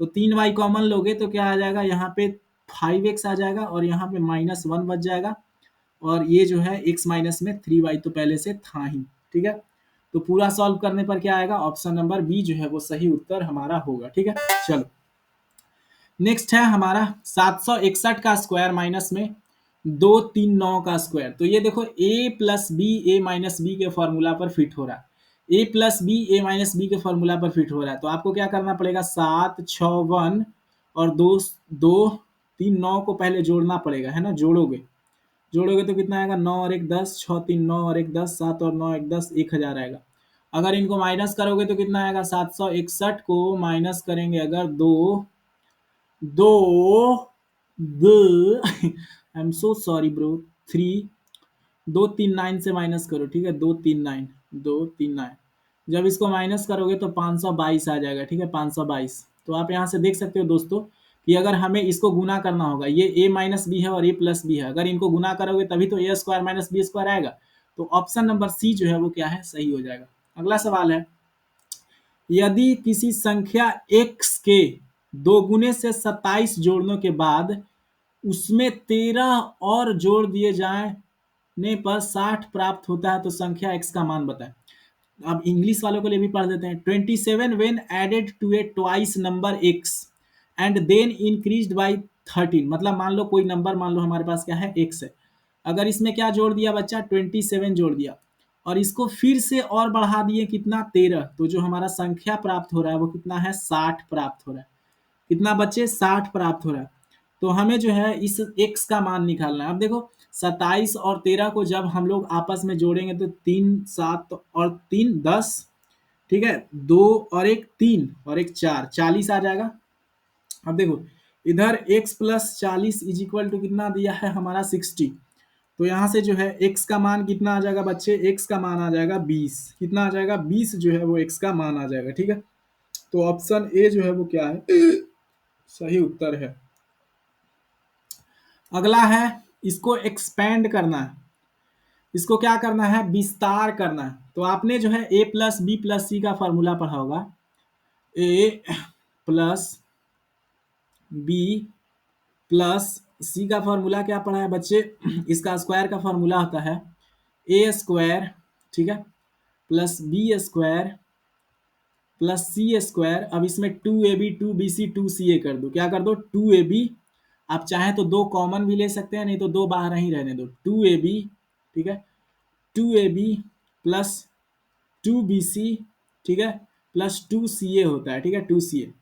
तो 3y कॉमन लोगे तो क्या आ जाएगा? यहाँ पे 5x आ जाएगा, और यहाँ पे -1 बच जाएगा। और ये जो है x माइनस में 3y तो पहले से था ही, ठीक है। तो पूरा सॉल्व करने पर क्या आएगा? ऑप्शन नंबर बी जो है वो सही उत्तर हमारा होगा, ठीक है। चलो, नेक्स्ट है हमारा 761 का स्क्वायर माइनस में 239 का स्क्वायर। तो ये देखो a plus b, a minus b के फॉर्मूला पर फिट हो रहा है। a plus b, a minus b के फॉर्मूला पर फिट हो रहा है। तो आपको क्या करना पड़ेगा? 7 6 1 और 2 2 3 9 को पहले जोड़ना पड़ेगा, है ना। जोड़ोगे, जोड़ोगे तो कितना आएगा? 9 और 1 10, 6 3 9 और 1 10, 7 और 9 1 10, 1000 आएगा। अगर इनको माइनस करोगे तो कितना आएगा? 761 को माइनस करेंगे अगर दो, दो दो I am so sorry bro, 3, 239 से माइनस करो, ठीक है। 239, 239, जब इसको माइनस करोगे तो 522 आ जाएगा, ठीक है। 522। तो आप यहाँ से देख सकते हो दोस्तों कि अगर हमें इसको गुना करना होगा, ये a माइनस बी है और a प्लस बी है, अगर इनको गुना करोगे तभी तो a square minus b square आएगा। तो ऑप्शन नंबर सी जो है वो क्या है? सही हो जाएगा। अगला सवाल है, यदि किसी संख्या x के दोगुने से 27 जोड़ने के बाद उसमें 13 और जोड़ दिए जाने पर 60 प्राप्त होता है तो संख्या x का मान बताएं। अब इंग्लिश वालों के लिए भी पढ़ देते हैं। 27 when added to a twice number x and then increased by 13। मतलब मान लो कोई नंबर, मान लो हमारे पास क्या है? x है। अगर इसमें क्या जोड़ दिया बच्चा? 27 जोड़ दिया, और इसको फिर से और बढ़ा दिए कितना? 13। तो जो हमारा संख्या प्राप्त हो रहा है वो कितना है? 60 प्राप्त हो रहा है। कितना बच्चे? 60 प्राप्त हो रहा है। तो हमें जो है इस x का मान निकालना है। अब देखो 27 और 13 को जब हम लोग आपस में जोड़ेंगे तो 3 7 और 3 10, ठीक है। 2 और 1 3 और 1 4, 40 आ जाएगा। अब देखो इधर x plus 40 is equal to कितना दिया है हमारा? 60। तो यहाँ से जो है x का मान कितना आ जाएगा बच्चे? x का मान आ जाएगा 20। कितना आ जाएगा? 20 जो है वो x का मान आ जाएगा, ठीक है। तो ऑप्शन ए जो है वो क्या है? सही उत्तर है। अगला है, इसको एक्सपेंड करना है, इसको क्या करना है? विस्तार करना है। तो आपने जो है a प्लस बी प्लस सी का फॉर्मूला पढ़ा होगा। ए प्लस बी प्लस सी का फॉर्मूला क्या पढ़ा है बच्चे? इसका स्क्वायर का फॉर्मूला होता है ए स्क्वायर, ठीक है, प्लस बी स्क्वायर प्लस सी स्क्वायर। अब इसमें 2ab 2bc 2ca कर दो। क्या कर दो? 2ab, आप चाहें तो दो कॉमन भी ले सकते हैं, नहीं तो दो बाहर ही रहने दो। 2ab, ठीक है, 2ab प्लस 2bc, ठीक है, प्लस 2ca होता है, ठीक है, 2ca।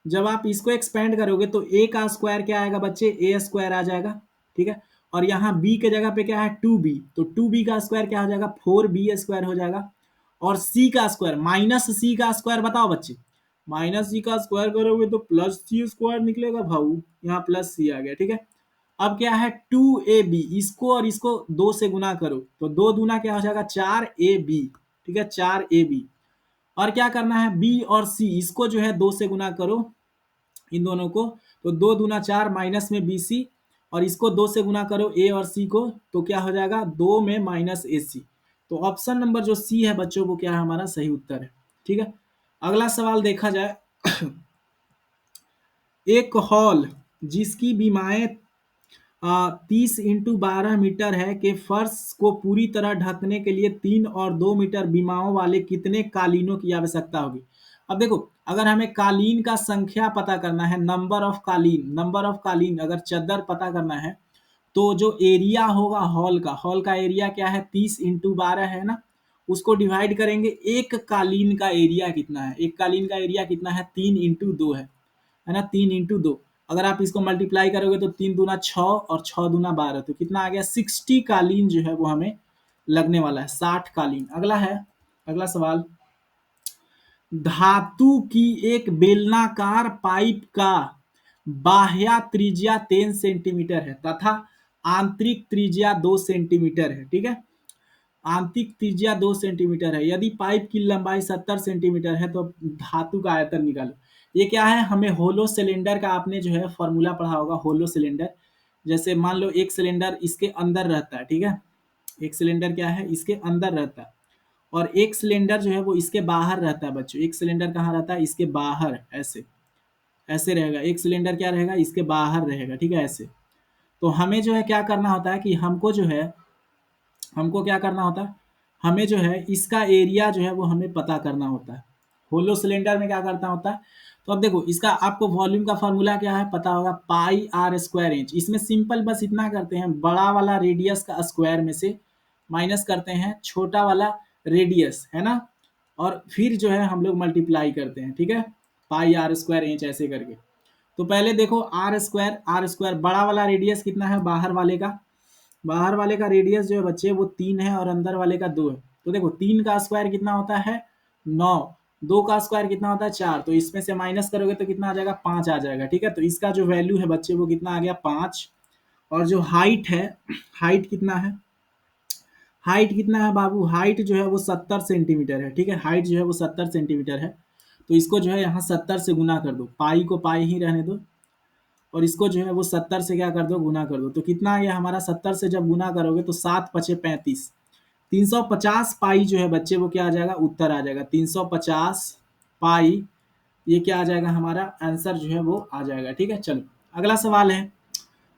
जब आप इसको एक्सपेंड करोगे तो a का स्क्वायर क्या आएगा बच्चे? ए स्क्वायर आ जाएगा, ठीक है। और यहाँ b के जगह पे क्या है? 2b, तो 2b का स्क्वायर क्या हो जाएगा? 4b स्क्वायर हो जाएगा। और c का स्क्वायर माइनस c का स्क्वायर बताओ बच्चे, माइनस c का स्क्वायर करोगे तो प्लस c स्क्वायर निकलेगा भाऊ, यहाँ प्लस c आ गया, ठीक है। अब क्या है? 2ab, इसको और इसको दो से गुना करो तो दो दूना क्या हो जाएगा? 4ab, ठीक है, 4ab। और क्या करना है? b और c, इसको जो है दो से गुना करो इन दोनों को, तो दो दूना 4 माइनस में bc, और इसको दो से गुना करो a और c को, तो क्या हो जाएगा? दो में माइनस ac। तो ऑप्शन नंबर जो सी है बच्चों वो क्या है? हमारा सही उत्तर है, ठीक है। अगला सवाल देखा जाए। एक हॉल जिसकी बीमाएं 30x12 मीटर है के फर्श को पूरी तरह ढकने के लिए 3 और 2 मीटर बीमाओं वाले कितने कालीनों की आवश्यकता होगी? अब देखो, अगर हमें कालीन का संख्या पता करना है, नंबर ऑफ कालीन, नंबर ऑफ कालीन अगर चद्दर पता करना है, तो जो एरिया होगा हॉल का एरिया क्या है? 30x12 है ना, उसको डिवाइड करेंगे। एक कालीन का एरिया कितना है? एक कालीन का एरिया कितना है? 3x2 है ना, 3x2। अगर आप इसको मल्टीप्लाई करोगे तो 3 दूना 6 और 6 दूना 12, तो कितना आ गया? 60 कालीन जो है वो हमें लगने वाला है, 60 कालीन। अगला है, अगला सवाल। धातु की एक बेलनाकार पाइप का बाह्य त्रिज्या 10 सेंटीमीटर है तथा आंतरिक त्रिज्या 2 सेंटीमीटर है, ठीक है। आंतरिक त्रिज्या 2 सेंटीमीटर है। यदि पाइप की लंबाई 70 सेंटीमीटर है तो धातु का आयतन निकालो। ये क्या है? हमें होलो सिलेंडर का आपने जो है फॉर्मूला पढ़ा होगा, होलो सिलेंडर। जैसे मान लो एक सिलेंडर इसके अंदर रहता है, ठीक है, एक सिलेंडर क्या है? इसके अंदर रहता है, और एक सिलेंडर जो है वो इसके बाहर रहता है बच्चों। एक सिलेंडर कहाँ रहता है? इसके बाहर, ऐसे ऐसे रहेगा। एक सिलेंडर क्या रहेगा? इसके बाहर रहेगा, ठीक है, ऐसे। तो हमें जो है क्या करना होता है कि हमको जो है, हमको क्या करना होता है, हमें जो है इसका एरिया जो है वो हमें पता करना होता है। होलो सिलेंडर में क्या करना होता है? तो अब देखो, इसका आपको वॉल्यूम का फॉर्मूला क्या है पता होगा, पाई आर स्क्वायर इंच। इसमें सिंपल बस इतना करते हैं, बड़ा वाला रेडियस का स्क्वायर में से माइनस करते हैं छोटा वाला रेडियस, है ना, और फिर जो है हम लोग मल्टीप्लाई करते हैं, ठीक है, पाई आर स्क्वायर इंच ऐसे करके। तो पहले देखो, आर स्क्वायर बड़ा वाला रेडियस कितना है बाहर वाले का? बाहर वाले का रेडियस जो है बच्चे वो 3 है और अंदर वाले का 2 है। तो देखो, 3 का स्क्वायर कितना होता है? 9। 2 का स्क्वायर कितना होता है? 4। तो इसमें से माइनस करोगे तो कितना आ जाएगा? 5 आ जाएगा, ठीक है। तो इसका जो वैल्यू है बच्चे वो कितना आ गया? 5। और जो हाइट है, हाइट कितना है? हाइट कितना है बाबू? हाइट जो है वो 70 सेंटीमीटर है, ठीक है। हाइट जो है वो 70 सेंटीमीटर है। तो इसको जो है यहाँ 70 से गुना कर दो, पाई को पाई ही रहने दो, और इसको जो है वो 70 से क्या कर दो? गुना कर दो। तो कितना आ गया हमारा? 70 से जब गुना करोगे तो 7 पचे 35, 350 पाई जो है बच्चे वो क्या आ जाएगा? उत्तर आ जाएगा 350 पाई। ये क्या आ जाएगा? हमारा आंसर जो है वो आ जाएगा, ठीक है। चलो अगला सवाल है।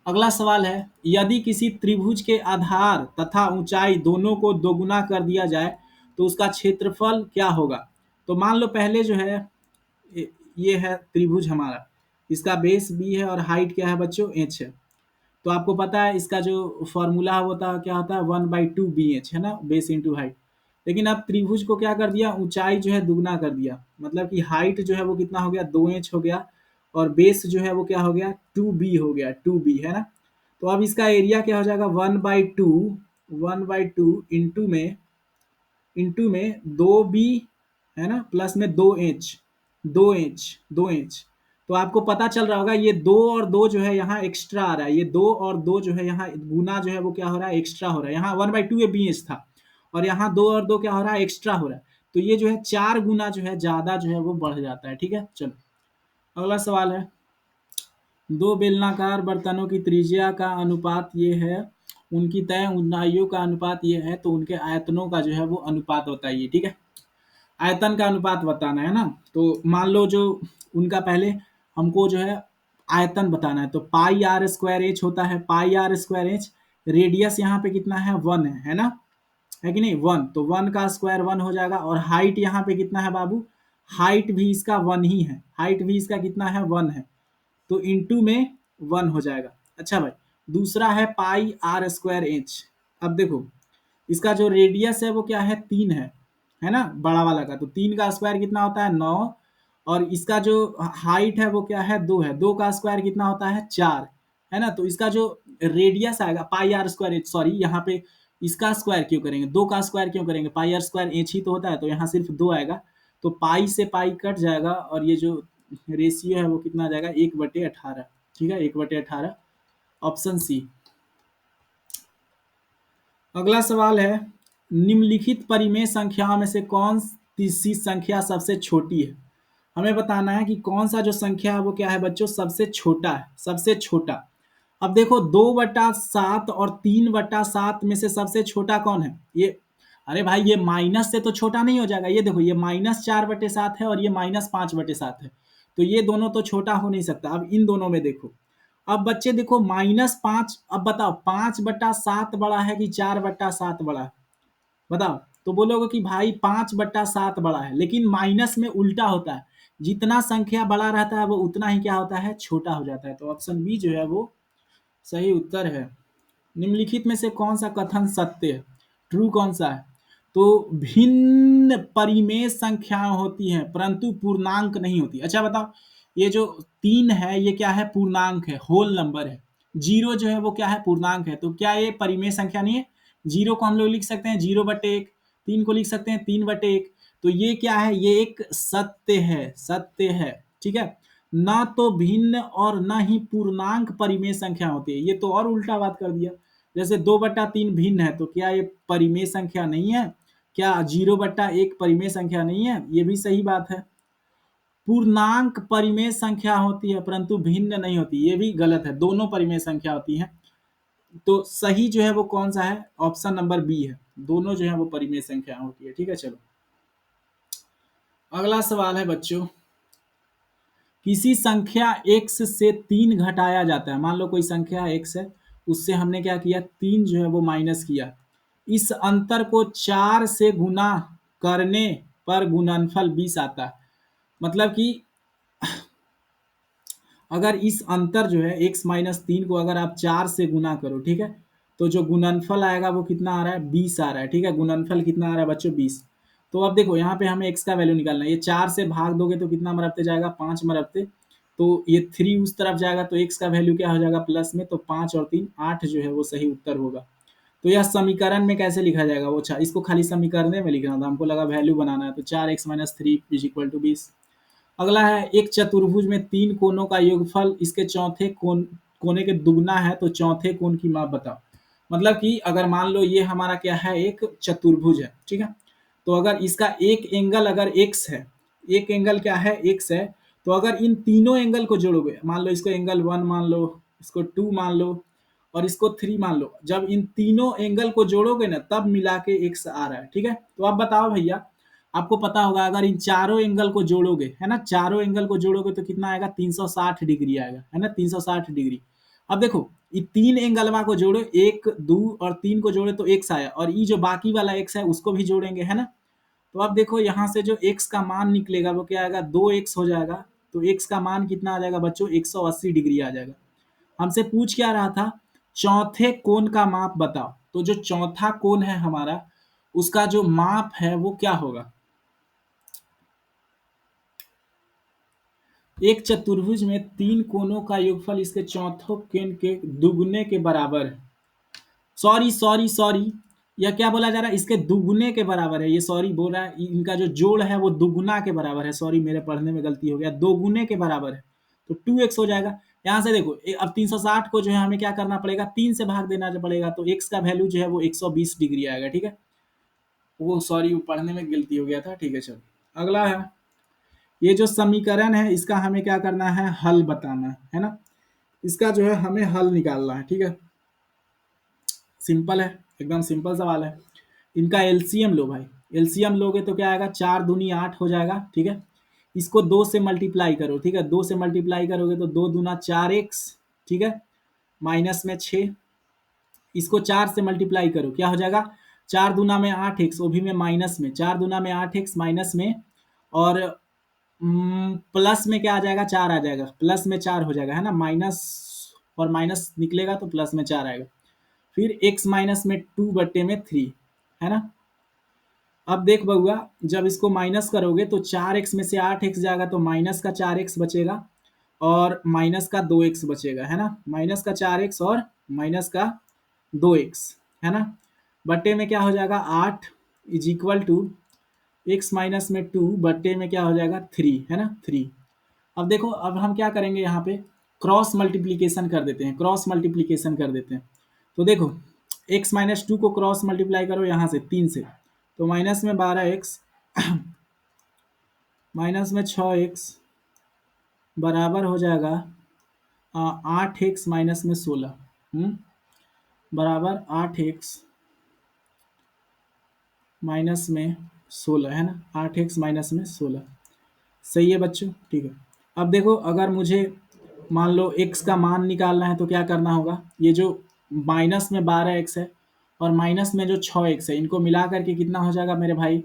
अगला सवाल है, यदि किसी त्रिभुज के आधार तथा ऊंचाई दोनों को दोगुना कर दिया जाए तो उसका क्षेत्रफल क्या होगा? तो मान लो पहले जो है ये है त्रिभुज हमारा, इसका बेस बी है और हाइट क्या है बच्चों? एच है। तो आपको पता है इसका जो फॉर्मूला होता है क्या होता है? 1/2 BH, है ना, बेस इंटू हाइट। लेकिन अब त्रिभुज को क्या कर दिया? ऊंचाई जो है दुगना कर दिया, मतलब कि हाइट जो है वो कितना हो गया? 2 इंच हो गया, और बेस जो है वो क्या हो गया? 2b हो गया, 2b, है ना। तो अब इसका एरिया क्या हो जाएगा? 1/2 इंटू में 2b, है ना, प्लस में 2 इंच, 2 इंच। तो आपको पता चल रहा होगा ये दो और दो जो है यहाँ एक्स्ट्रा आ रहा है, ये दो और दो जो है यहाँ गुना जो है वो क्या हो रहा है? एक्स्ट्रा हो रहा है। यहाँ 1/2 ये बी इंच था, और यहाँ दो और दो क्या हो रहा है? एक्स्ट्रा हो रहा है। तो ये जो है 4 गुना जो है ज्यादा जो है वो बढ़ जाता है, ठीक है। चलो अगला सवाल है, दो बेलनाकार बर्तनों की त्रिज्या का अनुपात ये है, उनकी तय ऊंचाइयों का अनुपात ये है, तो उनके आयतनों का जो है वो अनुपात होता है ये, ठीक है। आयतन का अनुपात बताना है ना। तो मान लो जो उनका पहले हमको जो है आयतन बताना है, तो पाई आर स्क्वायर एच होता है, पाई आर स्क्वायर एच। रेडियस यहाँ पे कितना है, 1 है ना, है कि नहीं, 1, तो 1 का स्क्वायर 1 हो जाएगा। और हाइट यहाँ पे कितना है बाबू, हाइट भी इसका 1 ही है, हाइट भी इसका कितना है, 1 है, तो इंटू में 1 हो जाएगा। अच्छा भाई, दूसरा है पाई आर स्क्वायर एच। अब देखो इसका जो रेडियस है वो क्या है, 3 है ना, बड़ा वाला का, तो 3 का स्क्वायर कितना होता है, 9। और इसका जो हाइट है वो क्या है, 2 है, 2 का स्क्वायर कितना होता है, 4, है ना। तो इसका जो रेडियस आएगा पाई आर स्क्वायर एच, सॉरी यहाँ पे इसका स्क्वायर क्यों करेंगे, 2 का स्क्वायर क्यों करेंगे, पाई आर स्क्वायर एच ही तो होता है, तो यहाँ सिर्फ 2 आएगा, तो पाई से पाई कट जाएगा, और ये जो रेशियो है वो कितना आ जाएगा, 1/18। ठीक है, 1/18, ऑप्शन सी। अगला सवाल है, निम्नलिखित परिमेय संख्याओं में से कौन सी संख्या सबसे छोटी है। हमें बताना है कि कौन सा जो संख्या है वो क्या है बच्चों, सबसे छोटा है, सबसे छोटा। अब देखो 2/7 और 3/7 में से सबसे छोटा कौन है ये, अरे भाई ये माइनस से तो छोटा नहीं हो जाएगा, ये देखो ये -4/7 है और ये -5/7 है, तो ये दोनों तो छोटा हो नहीं सकता। अब इन दोनों में देखो, अब बच्चे देखो -5, अब बताओ 5/7 बड़ा है कि 4/7 बड़ा है, बताओ। तो बोलोगे कि भाई 5/7 बड़ा है, लेकिन माइनस में उल्टा होता है, जितना संख्या बड़ा रहता है वो उतना ही क्या होता है, छोटा हो जाता है। तो ऑप्शन बी जो है वो सही उत्तर है। निम्नलिखित में से कौन सा कथन सत्य है, ट्रू कौन सा है, तो भिन्न परिमेय संख्याएं होती हैं परंतु पूर्णांक नहीं होती। अच्छा बताओ, ये जो 3 है ये क्या है, पूर्णांक है, होल नंबर है। 0 जो है वो क्या है, पूर्णांक है, तो क्या ये परिमेय संख्या नहीं है। 0 को हम लोग लिख सकते हैं 0/1, 3 को लिख सकते हैं 3/1, तो ये क्या है, ये एक सत्य है, सत्य है। ठीक है, ना तो भिन्न और ना ही पूर्णांक परिमेय संख्या होती है, ये तो और उल्टा बात कर दिया। जैसे 2/3 भिन्न है, तो क्या ये परिमेय संख्या नहीं है, क्या 0/1 परिमेय संख्या नहीं है, ये भी सही बात है। पूर्णांक परिमेय संख्या होती है परंतु भिन्न नहीं होती, ये भी गलत है, दोनों परिमेय संख्या होती है। तो सही जो है वो कौन सा है, ऑप्शन नंबर बी है, दोनों जो है वो परिमेय संख्या होती है। ठीक है, चलो अगला सवाल है बच्चों, किसी संख्या x से 3 घटाया जाता है, मान लो कोई संख्या x है, उससे हमने क्या किया, 3 जो है वो माइनस किया, इस अंतर को 4 से गुना करने पर गुणनफल 20 आता है। मतलब कि अगर इस अंतर जो है x-3 को अगर आप 4 से गुना करो, ठीक है, तो जो गुणनफल आएगा वो कितना आ रहा है, 20 आ रहा है। ठीक है, गुणनफल कितना आ रहा है बच्चों, 20। तो अब देखो यहाँ पे हमें x का वैल्यू निकालना है, ये 4 से भाग दोगे तो कितना मरबते जाएगा, 5 मरबते, तो ये 3 उस तरफ जाएगा, तो x का वैल्यू क्या हो जाएगा, प्लस में, तो 5 और 3 8 जो है वो सही उत्तर होगा। तो यह समीकरण में कैसे लिखा जाएगा, वो अच्छा इसको खाली समीकरण में लिखना था, हमको लगा वैल्यू बनाना है, तो 4x-3 = 20। अगला है, एक चतुर्भुज में 3 कोनों का योगफल इसके चौथे कोने के दुगना है, तो चौथे कोण की माप बताओ। मतलब कि अगर मान लो ये हमारा क्या है, एक चतुर्भुज है, ठीक है, तो अगर इसका एक एंगल अगर x है, एक एंगल क्या है, x है, तो अगर इन तीनों एंगल को जोड़ोगे, मान लो इसको एंगल 1 मान लो, इसको 2 मान लो और इसको 3 मान लो, जब इन तीनों एंगल को जोड़ोगे ना तब मिला के x आ रहा है। ठीक है, तो आप बताओ भैया, आपको पता होगा अगर इन चारों एंगल को जोड़ोगे, है ना, चारों एंगल को जोड़ोगे तो कितना आएगा, 360 डिग्री आएगा, है ना, 360 डिग्री। अब देखो ये 3 एंगलवा को जोड़ो, 1 2 और 3 को जोड़े तो x आया, और ये जो बाकी वाला x है उसको भी जोड़ेंगे, है ना। तो अब देखो यहाँ से जो x का मान निकलेगा वो क्या आएगा, 2x हो जाएगा, तो x का मान कितना आ जाएगा बच्चों, 180 डिग्री आ जाएगा। हमसे पूछ क्या रहा था, चौथे कोण का माप बताओ, तो जो चौथा कोण है हमारा उसका जो माप है वो क्या होगा। एक चतुर्भुज में 3 कोनों का योगफल इसके चौथों कोण के दुगने के बराबर है। सॉरी सॉरी सॉरी, यह क्या बोला जा रहा है, इसके दुगने के बराबर है, ये सॉरी बोल रहा है, इनका जो जोड़ है वो दुगुना के बराबर है, सॉरी मेरे पढ़ने में गलती हो गया, दोगुने के बराबर है, तो 2x हो जाएगा। यहाँ से देखो अब 360 को जो है हमें क्या करना पड़ेगा, 3 से भाग देना पड़ेगा, तो x का वैल्यू जो है वो 120 डिग्री आएगा। ठीक है, वो सॉरी पढ़ने में गलती हो गया था। ठीक है, चलो अगला है, ये जो समीकरण है इसका हमें क्या करना है, हल बताना है ना, इसका जो है हमें हल निकालना है। ठीक है, सिंपल है, एकदम सिंपल सवाल है। इनका एलसीएम लो भाई, एलसीएम लोगे तो क्या आएगा, 4 दूनी 8 हो जाएगा, ठीक है। इसको 2 से मल्टीप्लाई करो, ठीक है, 2 से मल्टीप्लाई करोगे तो 2 दूना 4x, ठीक है, माइनस में 6। इसको 4 से मल्टीप्लाई करो, क्या हो जाएगा, 4 दूना में 8x, वो भी में माइनस में, 4 दूना में 8x माइनस में, और प्लस में क्या आ जाएगा, 4 आ जाएगा, प्लस में 4 हो जाएगा, है ना, माइनस और माइनस निकलेगा तो प्लस में 4 आएगा। फिर x माइनस में 2/3, है ना। अब देख बउआ, जब इसको माइनस करोगे तो 4x में से 8x जाएगा तो माइनस का 4x बचेगा और माइनस का 2x बचेगा, है ना, माइनस का 4x और माइनस का 2x, है ना। बट्टे में क्या हो जाएगा, 8 is equal to x minus में 2 बट्टे में क्या हो जाएगा, 3, है ना, 3। अब देखो, अब हम क्या करेंगे, यहाँ पे क्रॉस मल्टीप्लीकेशन कर देते हैं, क्रॉस मल्टीप्लीकेशन कर देते हैं। तो देखो, x माइनस 2 को क्रॉस मल्टीप्लाई करो यहाँ से 3 से, तो माइनस में 12x माइनस में 6x बराबर हो जाएगा 8x माइनस में 16, बराबर 8x माइनस में 16, है ना, 8x माइनस में 16। सही है बच्चों, ठीक है। अब देखो, अगर मुझे मान लो x का मान निकालना है तो क्या करना होगा, ये जो माइनस में 12x है और माइनस में जो 6x है, इनको मिला करके कितना हो जाएगा मेरे भाई,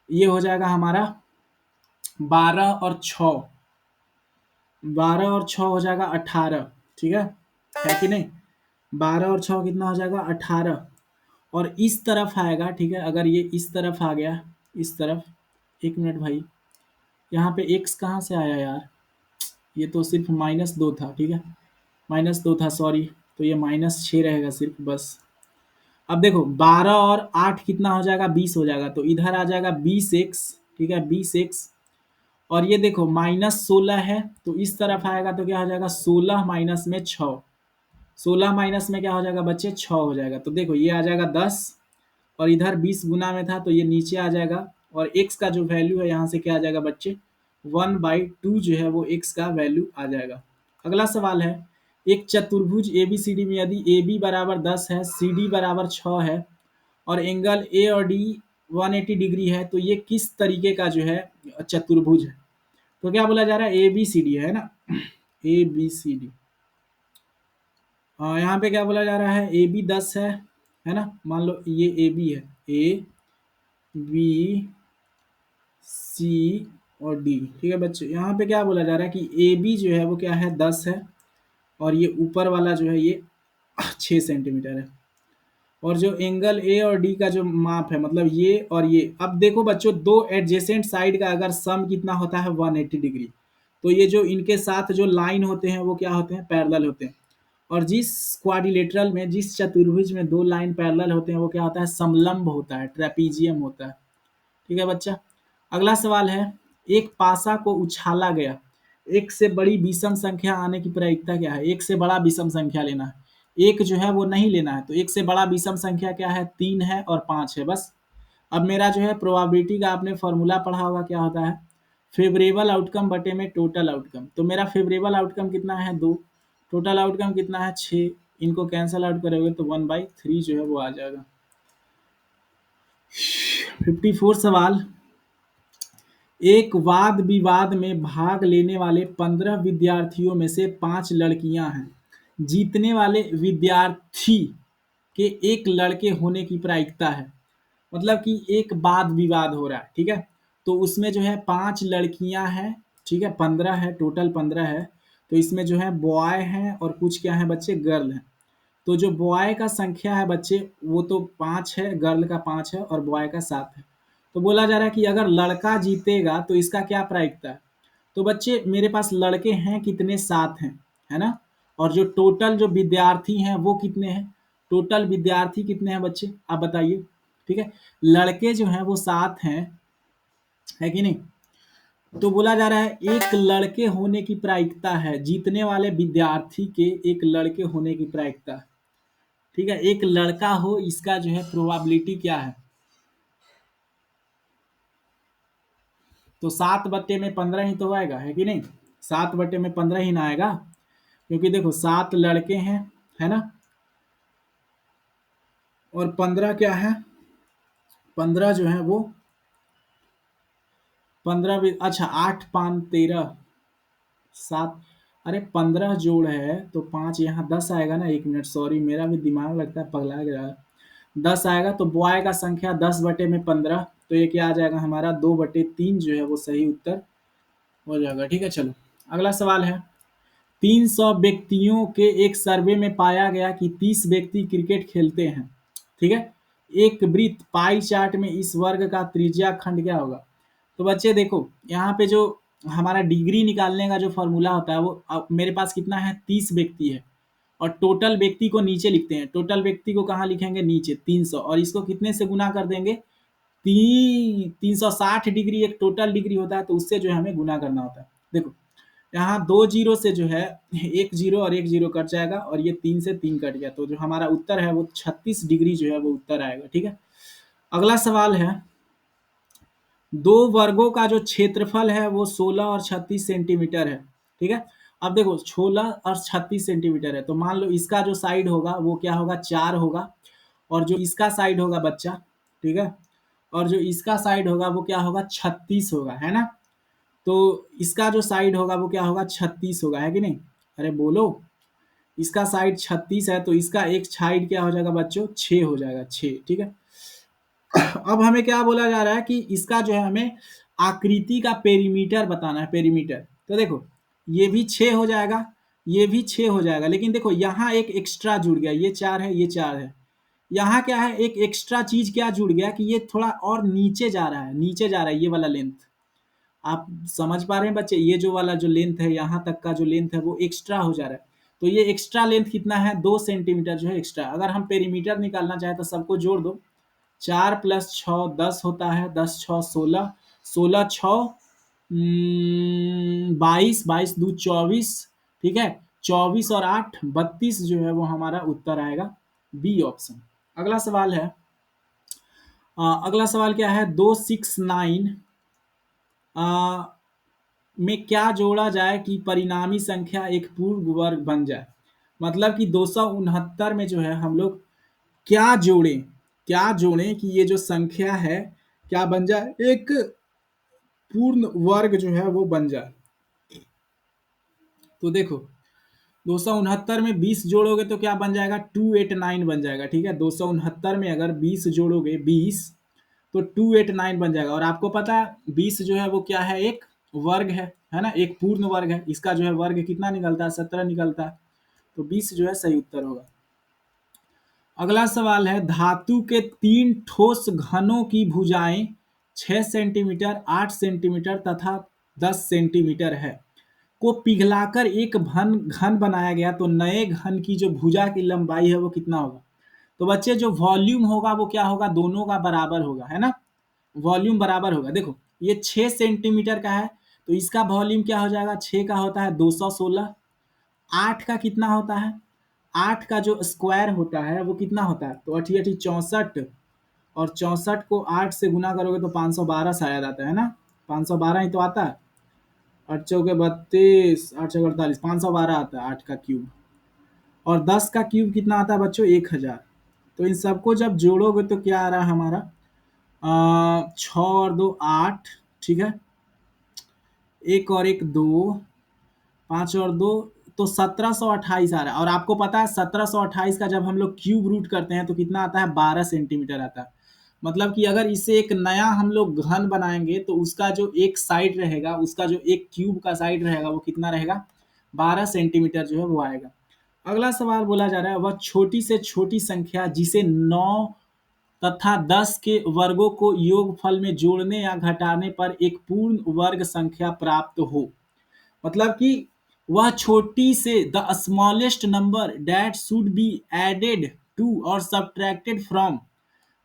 ये हो जाएगा हमारा 12 और 6, 12 और 6 हो जाएगा 18, ठीक है कि नहीं, 12 और 6 कितना हो जाएगा, 18। और इस तरफ आएगा, ठीक है, अगर ये इस तरफ आ गया, इस तरफ, एक मिनट भाई, यहाँ पे x कहाँ से आया यार, ये तो सिर्फ -2 था, ठीक है, -2 था, सॉरी, तो ये -6 रहेगा सिर्फ, बस। अब देखो, 12 और 8 कितना हो जाएगा, 20 हो जाएगा, तो इधर आ जाएगा 20x, ठीक है, 20x। और ये देखो -16 है, तो इस तरफ आएगा तो क्या हो जाएगा, 16 माइनस में 6, 16 माइनस में क्या हो जाएगा बच्चे, 6 हो जाएगा। तो देखो, ये आ जाएगा 10 और इधर 20 गुना में था तो ये नीचे आ जाएगा, और x का जो वैल्यू है यहाँ से क्या आ जाएगा बच्चे, 1/2 जो है वो x का वैल्यू आ जाएगा। अगला सवाल है, एक चतुर्भुज ABCD में यदि AB बराबर 10 है, CD बराबर 6 है और एंगल A और D 180 डिग्री है, तो ये किस तरीके का जो है चतुर्भुज है। तो क्या बोला जा रहा है, ABCD है ना, ABCD। यहाँ पे क्या बोला जा रहा है, AB 10 है ना, मान लो ये AB है, ABC और D, ठीक है बच्चे। यहाँ पे क्या बोला जा रहा है कि AB जो है वो क्या है, 10 है, और ये ऊपर वाला जो है ये 6 सेंटीमीटर है, और जो एंगल ए और डी का जो माप है, मतलब ये और ये, अब देखो बच्चों, दो एडजेसेंट साइड का अगर सम कितना होता है, 180 डिग्री, तो ये जो इनके साथ जो लाइन होते हैं वो क्या होते हैं, पैरेलल होते हैं। और जिस क्वाड्रिलेटरल में, जिस चतुर्भुज में दो लाइन पैरेलल होते हैं वो क्या होता है, समलंब होता है, ट्रेपीजियम होता है, ठीक है बच्चा। अगला सवाल है, एक पासा को उछाला गया, एक से बड़ी विषम संख्या आने की प्रायिकता क्या है, एक से बड़ा विषम संख्या लेना है, एक जो है वो नहीं लेना है, तो एक से बड़ा विषम संख्या क्या है, 3 है और 5 है, बस। अब मेरा जो है प्रोबेबिलिटी का आपने फॉर्मूला पढ़ा होगा, क्या होता है, फेवरेबल आउटकम बटे में टोटल आउटकम। तो मेरा फेवरेबल आउटकम कितना है, 2, टोटल आउटकम कितना है, 6, इनको कैंसल आउट करोगे तो 1/3 जो है वो आ जाएगा। 54 सवाल, एक वाद विवाद में भाग लेने वाले 15 विद्यार्थियों में से 5 लड़कियां हैं, जीतने वाले विद्यार्थी के एक लड़के होने की प्रायिकता है। मतलब कि एक वाद विवाद हो रहा है, ठीक है, तो उसमें जो है 5 लड़कियां हैं, ठीक है, 15 है, टोटल 15 है, तो इसमें जो है बॉय हैं और कुछ क्या है बच्चे, गर्ल हैं। तो जो बॉय का संख्या है बच्चे वो तो 5 है, गर्ल का 5 है और बॉय का 7 है। तो बोला जा रहा है कि अगर लड़का जीतेगा तो इसका क्या प्रायिकता है। तो बच्चे मेरे पास लड़के हैं कितने, 7 हैं, है ना, और जो टोटल जो विद्यार्थी हैं वो कितने हैं, टोटल विद्यार्थी कितने हैं बच्चे, आप बताइए, ठीक है। लड़के जो हैं वो 7 हैं, है कि नहीं। तो बोला जा रहा है एक लड़के होने की प्रायिकता है, जीतने वाले विद्यार्थी के एक लड़के होने की प्रायिकता, ठीक है, एक लड़का हो, इसका जो है प्रोबेबिलिटी क्या है। तो 7/15 ही तो आएगा, है कि नहीं, 7/15 ही ना आएगा, क्योंकि देखो 7 लड़के हैं, है ना, और 15 क्या है, 15 जो है वो 15 भी अच्छा, 8 5 13 7, अरे 15 जोड़ है तो 5 यहाँ 10 आएगा ना। 1 मिनट, सॉरी मेरा भी दिमाग लगता है पगला गया। 10 आएगा तो बॉय का संख्या 10/15, तो ये क्या आ जाएगा हमारा 2/3 जो है वो सही उत्तर हो जाएगा। ठीक है, चलो अगला सवाल है। 300 व्यक्तियों के एक सर्वे में पाया गया कि 30 व्यक्ति क्रिकेट खेलते हैं। ठीक है, एक वृत्त पाई चार्ट में इस वर्ग का त्रिज्या खंड क्या होगा? तो बच्चे देखो, यहाँ पे जो हमारा डिग्री निकालने का जो फॉर्मूला होता है वो मेरे पास कितना है, 30 व्यक्ति है। और टोटल व्यक्ति को नीचे लिखते हैं, टोटल व्यक्ति को कहाँ लिखेंगे, नीचे 300, और इसको कितने से गुना कर देंगे, 360 डिग्री एक टोटल डिग्री होता है, तो उससे जो है हमें गुना करना होता है। देखो यहाँ 2 जीरो से जो है 1 जीरो और 1 जीरो कट जाएगा, और ये 3 से 3 कट गया, तो जो हमारा उत्तर है वो 36 डिग्री जो है वो उत्तर आएगा। ठीक है, अगला सवाल है। दो वर्गों का जो क्षेत्रफल है वो 16 और 36 सेंटीमीटर है। ठीक है, अब देखो 16 और 36 सेंटीमीटर है, तो मान लो इसका जो साइड होगा वो क्या होगा, 4 होगा, और जो इसका साइड होगा बच्चा, ठीक है, और जो इसका साइड होगा वो क्या होगा, 36 होगा, है ना। तो इसका जो साइड होगा वो क्या होगा, 36 होगा, है कि नहीं? अरे बोलो, इसका साइड 36 है तो इसका एक साइड क्या हो जाएगा बच्चों, 6 हो जाएगा, 6। ठीक है, अब हमें क्या बोला जा रहा है कि इसका जो है हमें आकृति का पेरीमीटर बताना है, पेरीमीटर। तो देखो ये भी 6 हो जाएगा, ये भी 6 हो जाएगा, लेकिन देखो यहाँ एक एक्स्ट्रा जुड़ गया, ये 4 है, ये 4 है। यहाँ क्या है, एक एक्स्ट्रा चीज क्या जुड़ गया कि ये थोड़ा और नीचे जा रहा है, नीचे जा रहा है, ये वाला लेंथ। आप समझ पा रहे हैं बच्चे, ये जो वाला जो लेंथ है, यहाँ तक का जो लेंथ है वो एक्स्ट्रा हो जा रहा है। तो ये एक्स्ट्रा लेंथ कितना है, 2 सेंटीमीटर जो है एक्स्ट्रा। अगर हम पेरीमीटर निकालना चाहें तो सबको जोड़ दो, 4 + 6 10 होता है, 10 × 6 16, 16 × 6 22, 22 × 2 24। ठीक है, 24 और 8 32 जो है वो हमारा उत्तर आएगा, बी ऑप्शन। अगला सवाल है, अगला सवाल क्या है, 269 में क्या जोड़ा जाए कि परिणामी संख्या एक पूर्ण वर्ग बन जाए? मतलब कि 269 में जो है हम लोग क्या जोड़ें, क्या जोड़ें कि ये जो संख्या है क्या बन जाए, एक पूर्ण वर्ग जो है वो बन जाए। तो देखो 269 में 20 जोड़ोगे तो क्या बन जाएगा, 289 बन जाएगा। ठीक है, 269 में अगर 20 जोड़ोगे, 20, तो 289 बन जाएगा। और आपको पता है 20 जो है वो क्या है, एक वर्ग है ना, एक पूर्ण वर्ग है। इसका जो है वर्ग कितना निकलता है, 17 निकलता है, तो 20 जो है सही उत्तर होगा। अगला सवाल है, धातु के 3 ठोस घनों की भुजाएं 6 सेंटीमीटर, 8 सेंटीमीटर तथा 10 सेंटीमीटर है, को पिघलाकर एक घन बनाया गया, तो नए घन की जो भुजा की लंबाई है वो कितना होगा? तो बच्चे जो वॉल्यूम होगा वो क्या होगा, दोनों का बराबर होगा, है ना, वॉल्यूम बराबर होगा। देखो ये 6 सेंटीमीटर का है, तो इसका वॉल्यूम क्या हो जाएगा, 6 का होता है 216, 8 का कितना होता है, 8 का जो स्क्वायर होता है वो कितना होता है, तो 8 8 64, और 64 को 8 से गुना करोगे तो 512 शायद आता है ना, 512 ही तो आता है। 8 चौके 32, 8 चौके 48, 512 आता है 8 का क्यूब। और 10 का क्यूब कितना आता है बच्चों, 1000। तो इन सबको जब जोड़ोगे तो क्या आ रहा है हमारा, 6 और 2 8, ठीक है, 1 और 1 2, 5 और 2, तो 1728 आ रहा है। और आपको पता है 1728 का जब हम लोग क्यूब रूट करते हैं तो कितना आता है, 12 सेंटीमीटर आता है। मतलब कि अगर इसे एक नया हम लोग घन बनाएंगे तो उसका जो एक साइड रहेगा, उसका जो एक क्यूब का साइड रहेगा वो कितना रहेगा, 12 सेंटीमीटर जो है वो आएगा। अगला सवाल बोला जा रहा है, वह छोटी से छोटी संख्या जिसे 9 तथा 10 के वर्गों को योगफल में जोड़ने या घटाने पर एक पूर्ण वर्ग संख्या प्राप्त हो। मतलब कि वह छोटी से, the smallest number that should be added to और subtracted from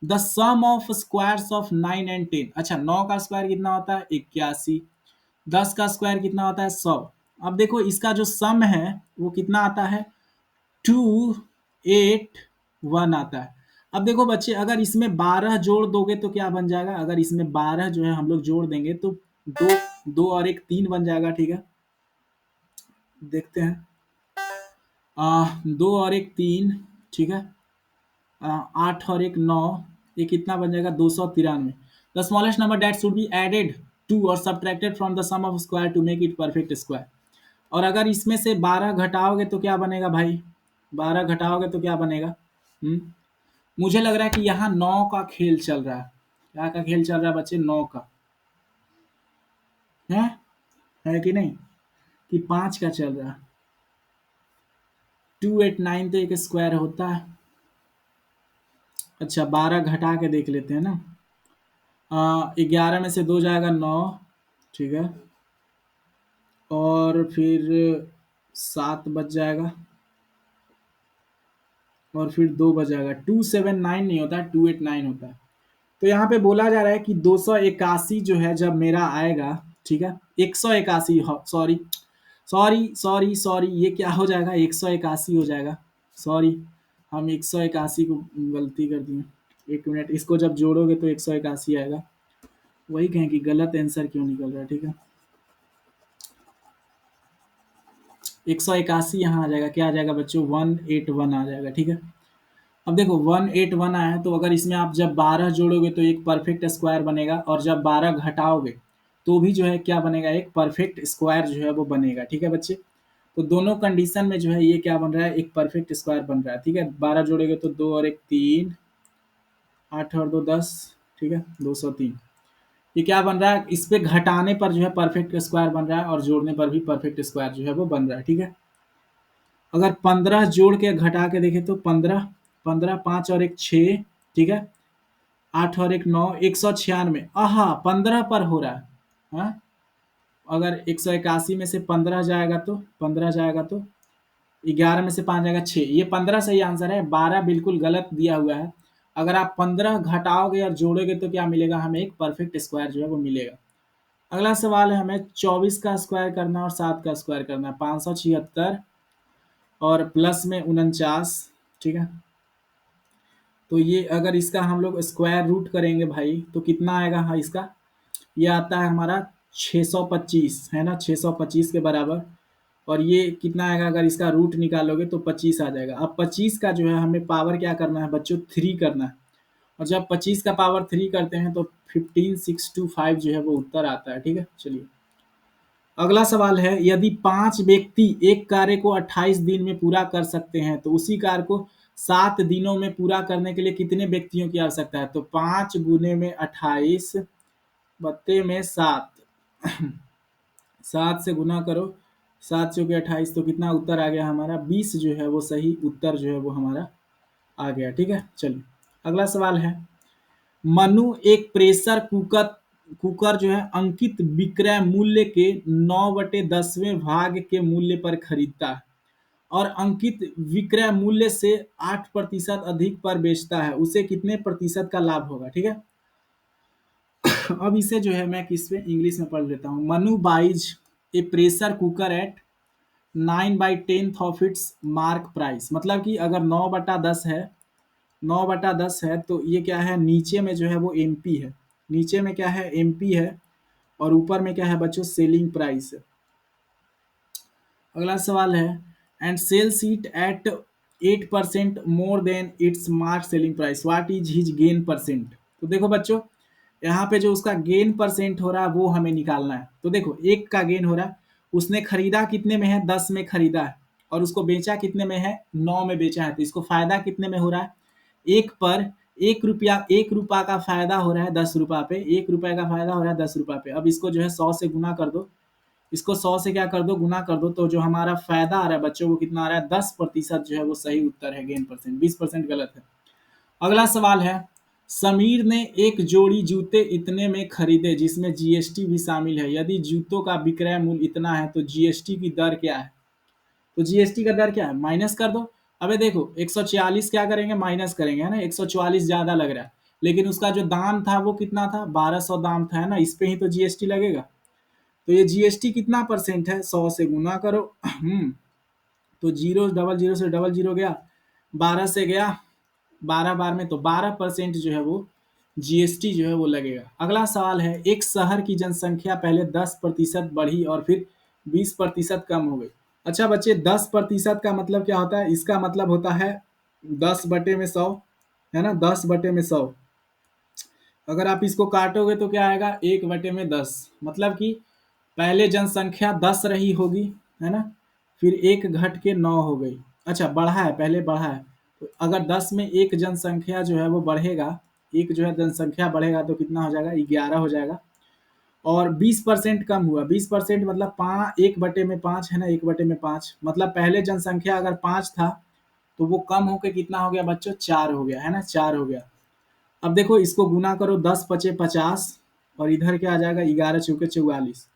the sum of squares of 9 and 10। अच्छा, 9 का स्क्वायर कितना होता है, 81, 10 का स्क्वायर कितना होता है, 100। अब देखो इसका जो सम है वो कितना आता है, 281 आता है। अब देखो बच्चे, अगर इसमें 12 जोड़ दोगे तो क्या बन जाएगा, अगर इसमें 12 जो है हम लोग जोड़ देंगे तो दो, 2 और 1 3 बन जाएगा। ठीक है, देखते हैं, 2 और 1 3, ठीक है, 8 और 1 9, ये कितना बन जाएगा, 293। The smallest number that should be added 2 और subtracted from the sum of square to make it perfect square. और अगर इसमें से 12 घटाओगे तो क्या बनेगा भाई? 12 घटाओगे तो क्या बनेगा? हम्म मुझे लग रहा है कि यहाँ 9 का खेल चल रहा है। क्या का खेल चल रहा है बच्चे? 9 का है कि नहीं? कि 5 का चल रहा है? 289 तो एक स्क्वायर होता है। अच्छा 12 घटा के देख लेते हैं ना। 11 में से 2 जाएगा 9, ठीक है, और फिर 7 बच जाएगा, और फिर 2 बच जाएगा। 279 नहीं होता, 289 होता है। तो यहाँ पे बोला जा रहा है कि 281 जो है जब मेरा आएगा, ठीक है, 181, सॉरी सॉरी सॉरी सॉरी, ये क्या हो जाएगा? 181 हो जाएगा। सॉरी, हम 181 को गलती कर दिए। एक मिनट, इसको जब जोड़ोगे तो 181 आएगा। वही कहें कि गलत आंसर क्यों निकल रहा है, ठीक है। 181 यहाँ आ जाएगा, क्या आ जाएगा बच्चों? 181 आ जाएगा, ठीक है। अब देखो 181 आया है, तो अगर इसमें आप जब 12 जोड़ोगे तो एक परफेक्ट स्क्वायर बनेगा, और जब 12 घटाओगे तो भी जो है क्या बनेगा? एक परफेक्ट स्क्वायर जो है वो बनेगा, ठीक है बच्चे। तो दोनों कंडीशन में जो है ये क्या बन रहा है? एक परफेक्ट स्क्वायर बन रहा है, ठीक है। 12 जोड़ेंगे तो 2 और 1 3, 8 और 2 10, ठीक है, 203। ये क्या बन रहा है? इस पे घटाने पर जो है परफेक्ट स्क्वायर बन रहा है, और जोड़ने पर भी परफेक्ट स्क्वायर जो है वो बन रहा है, ठीक है। अगर 15 जोड़ के घटा के देखें तो 15, 15, 5 और 1 6, ठीक है, 8 और 1 9, 196। आहा, 15 पर हो रहा है। हाँ, अगर 181 में से 15 जाएगा तो 15 जाएगा तो 11 में से 5 जाएगा 6। ये 15 सही आंसर है, 12 बिल्कुल गलत दिया हुआ है। अगर आप 15 घटाओगे और जोड़ोगे तो क्या मिलेगा? हमें एक परफेक्ट स्क्वायर जो है वो मिलेगा। अगला सवाल है, हमें 24 का स्क्वायर करना है और 7 का स्क्वायर करना है। 576 और प्लस में 49, ठीक है। तो ये अगर इसका हम लोग स्क्वायर रूट करेंगे भाई तो कितना आएगा? हाँ, इसका ये आता है हमारा 625, है ना, 625 के बराबर। और ये कितना आएगा? अगर इसका रूट निकालोगे तो 25 आ जाएगा। अब 25 का जो है हमें पावर क्या करना है बच्चों? 3 करना है। और जब 25 का पावर 3 करते हैं तो 15625 जो है वो उत्तर आता है, ठीक है। चलिए अगला सवाल है, यदि 5 व्यक्ति एक कार्य को 28 दिन में पूरा कर सकते हैं तो उसी कार्य को 7 दिनों में पूरा करने के लिए कितने व्यक्तियों की आवश्यकता है? तो 5 गुने में 28 बत्ते में 7, 7 से गुना करो, 7 चौके 28, तो कितना उत्तर आ गया हमारा? 20 जो है वो सही उत्तर जो है वो हमारा आ गया, ठीक है। चलिए अगला सवाल है, मनु एक प्रेशर कुकर कुकर जो है अंकित विक्रय मूल्य के 9/10वें भाग के मूल्य पर खरीदता है, और अंकित विक्रय मूल्य से 8% अधिक पर बेचता है, उसे कितने प्रतिशत का लाभ होगा? ठीक है। अब इसे जो है मैं किस पे इंग्लिश में पढ़ लेता हूँ। Manu buys a pressure cooker at 9/10 of its mark price. मतलब कि अगर 9/10 है, 9/10 है तो ये क्या है? नीचे में जो है वो एमपी है, नीचे में क्या है? एमपी है, और ऊपर में क्या है बच्चों? सेलिंग प्राइस है। अगला सवाल है, and sells it at 8% more than its mark selling price, what is his gain percent. तो देखो बच्चों, यहाँ पे जो उसका गेन परसेंट हो रहा है वो हमें निकालना है। तो देखो 1 का गेन हो रहा है, उसने खरीदा कितने में है? 10 में खरीदा है, और उसको बेचा कितने में है? 9 में बेचा है। तो इसको फायदा कितने में हो रहा है? 1 पर 1 रुपया, 1 रुपया का फायदा हो रहा है 10 रुपया पे, 1 रुपये का फायदा हो रहा है 10 रुपया पे। अब इसको जो है 100 से गुना कर दो, इसको 100 से क्या कर दो? गुना कर दो। तो जो हमारा फायदा आ रहा है बच्चों वो कितना आ रहा है? 10% जो है वो सही उत्तर है। गेन परसेंट 20% गलत है। अगला सवाल है, समीर ने एक जोड़ी जूते इतने में खरीदे जिसमें जीएसटी भी शामिल है, यदि जूतों का विक्रय मूल्य इतना है तो जीएसटी की दर क्या है? तो जीएसटी का दर क्या है? माइनस कर दो। अबे देखो 146 क्या करेंगे? माइनस करेंगे, है ना। 144 ज्यादा लग रहा है, लेकिन उसका जो दाम था वो कितना था? 1200 दाम था, है ना। इस पे ही तो जीएसटी लगेगा। तो ये जीएसटी कितना परसेंट है? 100 से गुना करो। तो 0 से डबल जीरो गया, 12 से गया, 12 बार में तो 12% जो है वो जीएसटी जो है वो लगेगा। अगला सवाल है, एक शहर की जनसंख्या पहले 10% बढ़ी और फिर 20% कम हो गई। अच्छा बच्चे, 10% का मतलब क्या होता है? इसका मतलब होता है 10/100, है ना, 10/100। अगर आप इसको काटोगे तो क्या आएगा, 1/10, मतलब कि पहले जनसंख्या 10 रही होगी, है ना, फिर एक घट के 9 हो गई। अच्छा, बढ़ा है, पहले बढ़ा है, तो अगर 10 में एक जनसंख्या जो है वो बढ़ेगा, एक जो है जनसंख्या बढ़ेगा तो कितना हो जाएगा, 11 हो जाएगा। और 20% कम हुआ, 20% मतलब 1/5 है ना, 1/5 मतलब पहले जनसंख्या अगर 5 था तो वो कम होके कितना हो गया बच्चों, 4 हो गया, है ना, 4 हो गया। अब देखो इसको गुना करो, 10×5 = 50, और इधर क्या आ जाएगा, 11×4 = 44।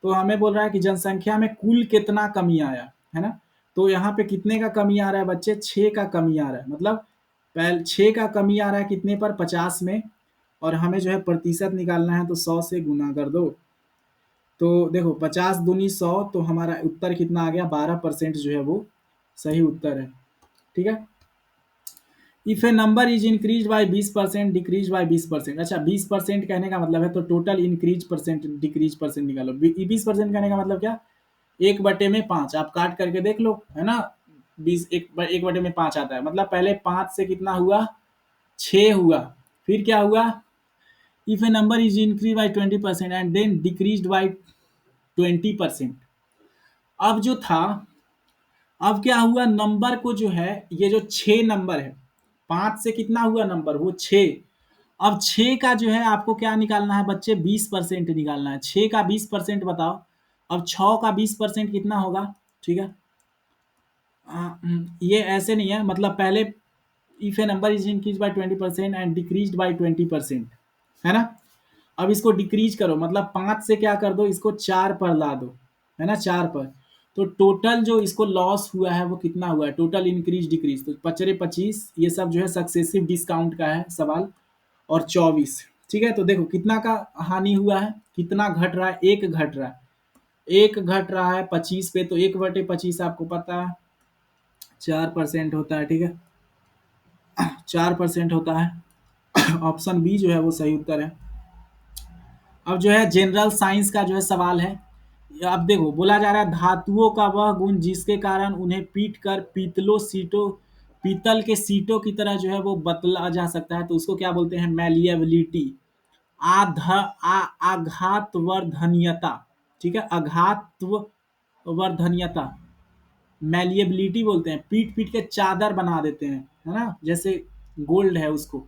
तो हमें बोल रहा है कि जनसंख्या में कुल कितना कमी आया, है ना। तो यहाँ पे कितने का कमी आ रहा है बच्चे, 6 का कमी आ रहा है, मतलब पहले 6 का कमी आ रहा है कितने पर, 50 में, और हमें जो है प्रतिशत निकालना है तो 100 से गुना कर दो। तो देखो 50 दूनी 100, तो हमारा उत्तर कितना आ गया, 12% जो है वो सही उत्तर है, ठीक है। If a number is increase by 20%, decrease by 20%, अच्छा 20% कहने का मतलब है तो total increase percent decrease percent निकालो। 20% कहने का मतलब क्या, 1/5, आप काट करके देख लो, है ना, 1/5 आता है, मतलब पहले 5 से कितना हुआ, 6 हुआ, फिर क्या हुआ, if a number is increase by 20% and then decrease by 20%। अब जो था, अब क्या हुआ, नंबर को जो है, ये जो 6 नंबर है, 5 से कितना हुआ नंबर, वो 6, अब 6 का जो है आपको क्या निकालना है बच्चे, 20% निकालना है। 6 का 20% बताओ, अब 6 का 20% कितना होगा, ठीक है। ये ऐसे नहीं है, मतलब पहले if a number is increase by 20% and decrease by 20%, है ना। अब इसको डिक्रीज करो, मतलब 5 से क्या कर दो, इसको 4 पर ला दो, है ना, 4 पर, तो टोटल जो इसको लॉस हुआ है वो कितना हुआ है, टोटल इंक्रीज डिक्रीज, तो 5×25, ये सब जो है सक्सेसिव डिस्काउंट का है सवाल, और 24, ठीक है। तो देखो कितना का हानि हुआ है, कितना घट रहा है, एक घट रहा है, एक घट रहा है 25 पे, तो 1/25 आपको पता है 4% होता है, ठीक है, 4% होता है। ऑप्शन बी जो है वो सही उत्तर है। अब जो है जनरल साइंस का जो है सवाल है, अब देखो बोला जा रहा है धातुओं का वह गुण जिसके कारण उन्हें पीट कर पीतल के सीटों की तरह जो है वो बदला जा सकता है, तो उसको क्या बोलते हैं, मैलिएबिलिटी, आघातवर्धनीयता, ठीक है, आघातवर्धनीयता, मैलिएबिलिटी बोलते हैं, पीट पीट के चादर बना देते हैं, है ना, जैसे गोल्ड है उसको,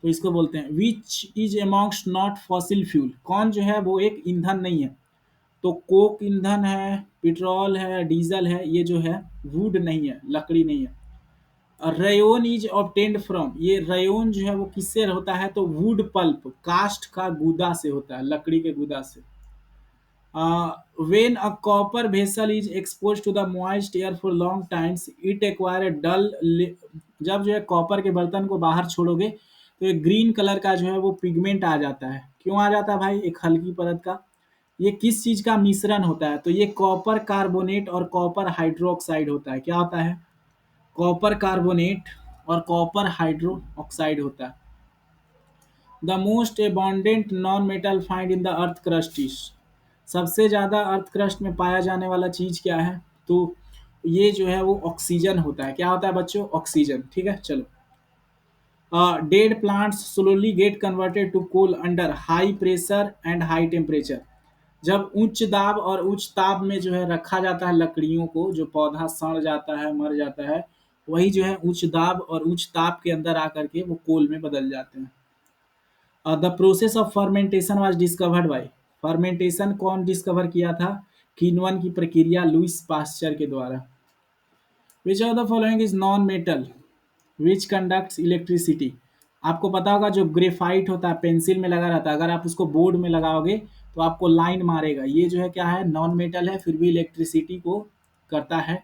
तो इसको बोलते हैं। Which is amongst not fossil fuel, कौन जो है वो एक ईंधन नहीं है, तो कोक ईंधन है, पेट्रोल है, डीजल है, ये जो है वुड नहीं है, लकड़ी नहीं है। रेयोन इज ऑब्टेन्ड फ्रॉम, ये रेयोन जो है वो किससे होता है, तो वुड पल्प, कास्ट का गूदा से होता है, लकड़ी के गूदा से। When a copper vessel is exposed to the moist air for long times, it acquire a जब जो है कॉपर के बर्तन को बाहर छोड़ोगे तो एक ग्रीन कलर का जो है वो पिगमेंट आ जाता है। क्यों आ जाता है भाई, एक हल्की परत का, ये किस चीज का मिश्रण होता है, तो ये कॉपर कार्बोनेट और कॉपर हाइड्रोक्साइड होता है। क्या होता है, कॉपर कार्बोनेट और कॉपर हाइड्रो ऑक्साइड होता है। The most abundant non metal find in the earth crust is, सबसे ज़्यादा अर्थ क्रस्ट में पाया जाने वाला चीज़ क्या है, तो ये जो है वो ऑक्सीजन होता है। क्या होता है बच्चों, ऑक्सीजन, ठीक है। चलो, dead plants slowly get converted to coal under high pressure and high temperature, जब उच्च दाब और उच्च ताप में जो है रखा जाता है लकड़ियों को, जो पौधा सड़ जाता है, मर जाता है, वही जो है उच्च दाब और उच्च ताप के अंदर आकर के वो कोल में बदल जाते हैं। The process of fermentation was discovered by, fermentation कौन डिस्कवर किया था, किण्वन की प्रक्रिया लुइस पास्चर के द्वारा। विच of the following is non metal which conducts electricity, आपको पता होगा जो ग्रेफाइट होता है पेंसिल में लगा रहता है, अगर आप उसको बोर्ड में लगाओगे तो आपको लाइन मारेगा, ये जो है क्या है, नॉन मेटल है, फिर भी इलेक्ट्रिसिटी को करता है,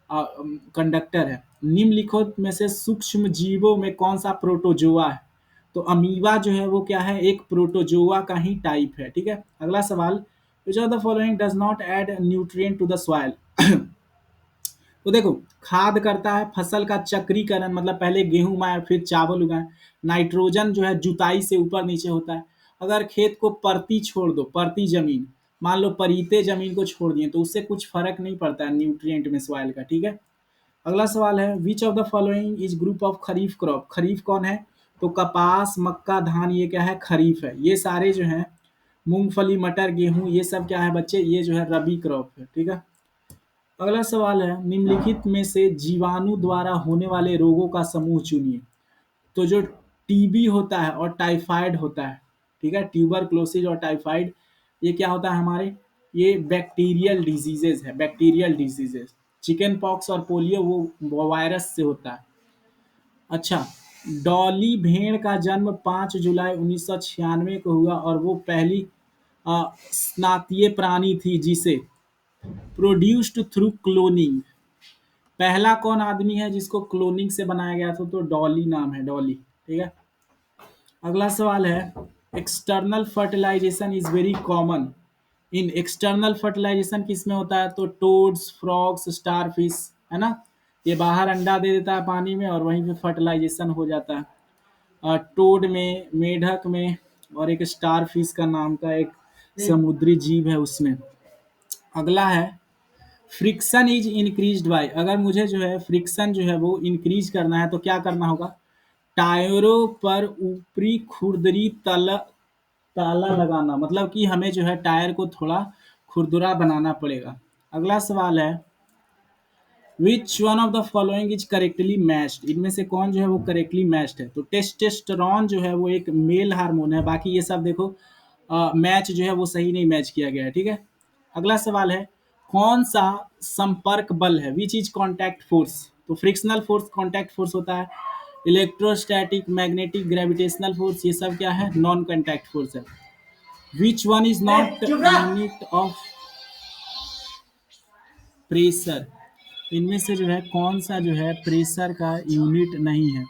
कंडक्टर है। निम्नलिखित में से सूक्ष्म जीवों में कौन सा प्रोटोजोआ है, तो अमीबा जो है वो क्या है, एक प्रोटोजोआ का ही टाइप है, ठीक है। अगला सवाल, which of the following does not add nutrient to the soil, तो देखो खाद करता है फसल का चक्रीकरण, मतलब पहले गेहूं उगाए फिर चावल उगाए। नाइट्रोजन जो है जुताई से ऊपर नीचे होता है। अगर खेत को परती छोड़ दो, परती जमीन, मान लो परीते जमीन को छोड़ दिए, तो उससे कुछ फर्क नहीं पड़ता है न्यूट्रिएंट में सॉइल का, ठीक है। अगला सवाल है, which of the following is group of kharif crop, kharif कौन है, तो कपास, मक्का, धान ये क्या है, खरीफ है। ये सारे जो हैं मूंगफली, मटर, गेहूं, ये सब क्या है बच्चे, ये जो है रबी क्रॉप है। ठीक है। अगला सवाल है, निम्नलिखित में से जीवाणु द्वारा होने वाले रोगों का समूह चुनिए। तो जो टीबी होता है और टाइफाइड होता है, ठीक है, ट्यूबरक्लोसिस और टाइफाइड, ये क्या होता है हमारे, ये बैक्टीरियल डिजीजेज है, बैक्टीरियल डिजीजेज। चिकन पॉक्स और पोलियो वो वायरस से होता है। अच्छा, डॉली भेड़ का जन्म 5 जुलाई 1996 को हुआ और वो पहली स्नातीय प्राणी थी जिसे प्रोड्यूस्ड थ्रू क्लोनिंग। पहला कौन आदमी है जिसको क्लोनिंग से बनाया गया था, तो डॉली नाम है, डॉली। ठीक है। अगला सवाल है, external fertilization is very common in, external fertilization किस में होता है, तो टोड्स, फ्रॉग्स, स्टारफिश, है ना। ये बाहर अंडा दे देता है पानी में और वहीं पे फर्टिलाइजेशन हो जाता है। टोड में, मेढक में, और एक स्टारफिश का नाम का एक समुद्री जीव है उसमें। अगला है, फ्रिक्शन इज इंक्रीज्ड बाय, अगर मुझे जो है फ्रिक्शन जो है वो इंक्रीज करना है तो क्या करना होगा, टायरों पर ऊपरी खुरदरी ताला लगाना, मतलब कि हमें जो है टायर को थोड़ा खुरदुरा बनाना पड़ेगा। अगला सवाल है, विच one of the following is correctly matched, इनमें से कौन जो है वो करेक्टली मैच्ड है, तो टेस्टोस्टेरोन जो है वो एक मेल हार्मोन है, बाकी ये सब देखो मैच जो है वो सही नहीं मैच किया गया है। ठीक है। अगला सवाल है, कौन सा संपर्क बल है, विच इज कॉन्टैक्ट फोर्स, तो फ्रिक्शनल फोर्स कॉन्टैक्ट फोर्स होता है, इलेक्ट्रोस्टैटिक, मैग्नेटिक, ग्रेविटेशनल फोर्स ये सब क्या है, नॉन कॉन्टैक्ट फोर्स है। Which one is not unit of pressure, इनमें से जो है कौन सा जो है प्रेशर का यूनिट नहीं है,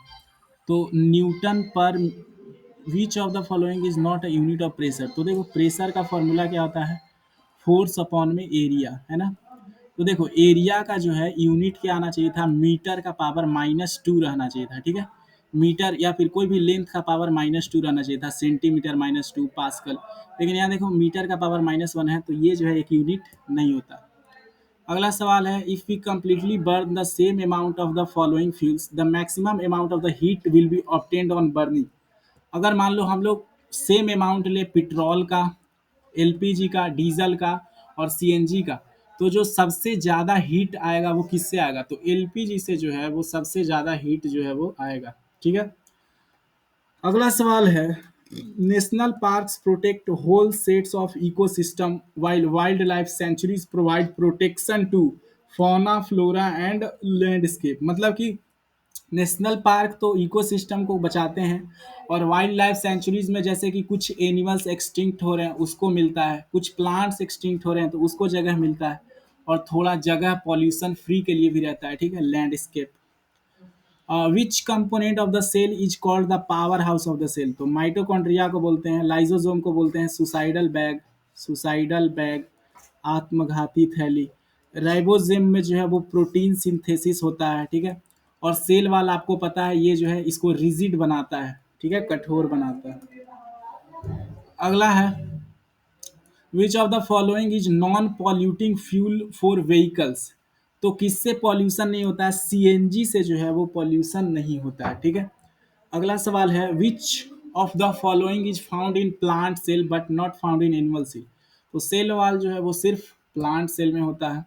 तो न्यूटन पर, विच of the following is not a unit of pressure, तो देखो प्रेशर का फॉर्मूला क्या होता है, फोर्स अपॉन में एरिया, है ना। तो देखो एरिया का जो है यूनिट क्या आना चाहिए था, मीटर का पावर -2 रहना चाहिए था। ठीक है। मीटर या फिर कोई भी लेंथ का पावर -2 रहना चाहिए था, सेंटीमीटर -2 पास्कल, लेकिन यहाँ देखो मीटर का पावर -1 है, तो ये जो है एक यूनिट नहीं होता। अगला सवाल है, if we completely burn the same amount of the following fuels the maximum amount of the heat will be obtained on burning, अगर मान लो हम लोग सेम अमाउंट ले पेट्रोल का, एलपीजी का, डीजल का और सीएनजी का, तो जो सबसे ज़्यादा हीट आएगा वो किससे आएगा, तो एलपीजी से जो है वो सबसे ज़्यादा हीट जो है वो आएगा। ठीक है। अगला सवाल है, national parks protect whole sets of ecosystem while wild life sanctuaries provide protection to fauna, flora and landscape, मतलब कि नेशनल पार्क तो इकोसिस्टम को बचाते हैं और वाइल्ड लाइफ सेंचुरीज में जैसे कि कुछ एनिमल्स एक्सटिंक्ट हो रहे हैं उसको मिलता है, कुछ प्लांट्स एक्सटिंक्ट हो रहे हैं तो उसको जगह मिलता है, और थोड़ा जगह पॉल्यूशन फ्री के लिए भी रहता है। ठीक है। Landscape. Which component of the cell is called the power house of the cell, तो माइटोकॉन्ड्रिया को बोलते हैं, लाइजोसोम को बोलते हैं सुसाइडल बैग, आत्मघाती थैली, राइबोसोम में जो है वो प्रोटीन सिंथेसिस होता है। ठीक है। और सेल वाल आपको पता है ये जो है इसको रिजिड बनाता है, ठीक है, कठोर बनाता है। अगला है, which of the following is non polluting fuel for vehicles, तो किससे पॉल्यूशन नहीं होता है, सीएनजी से जो है वो पॉल्यूशन नहीं होता है। ठीक है। अगला सवाल है, which of the following is found in plant cell but not found in animal cell, तो सेल वाल जो है वो सिर्फ प्लांट सेल में होता है।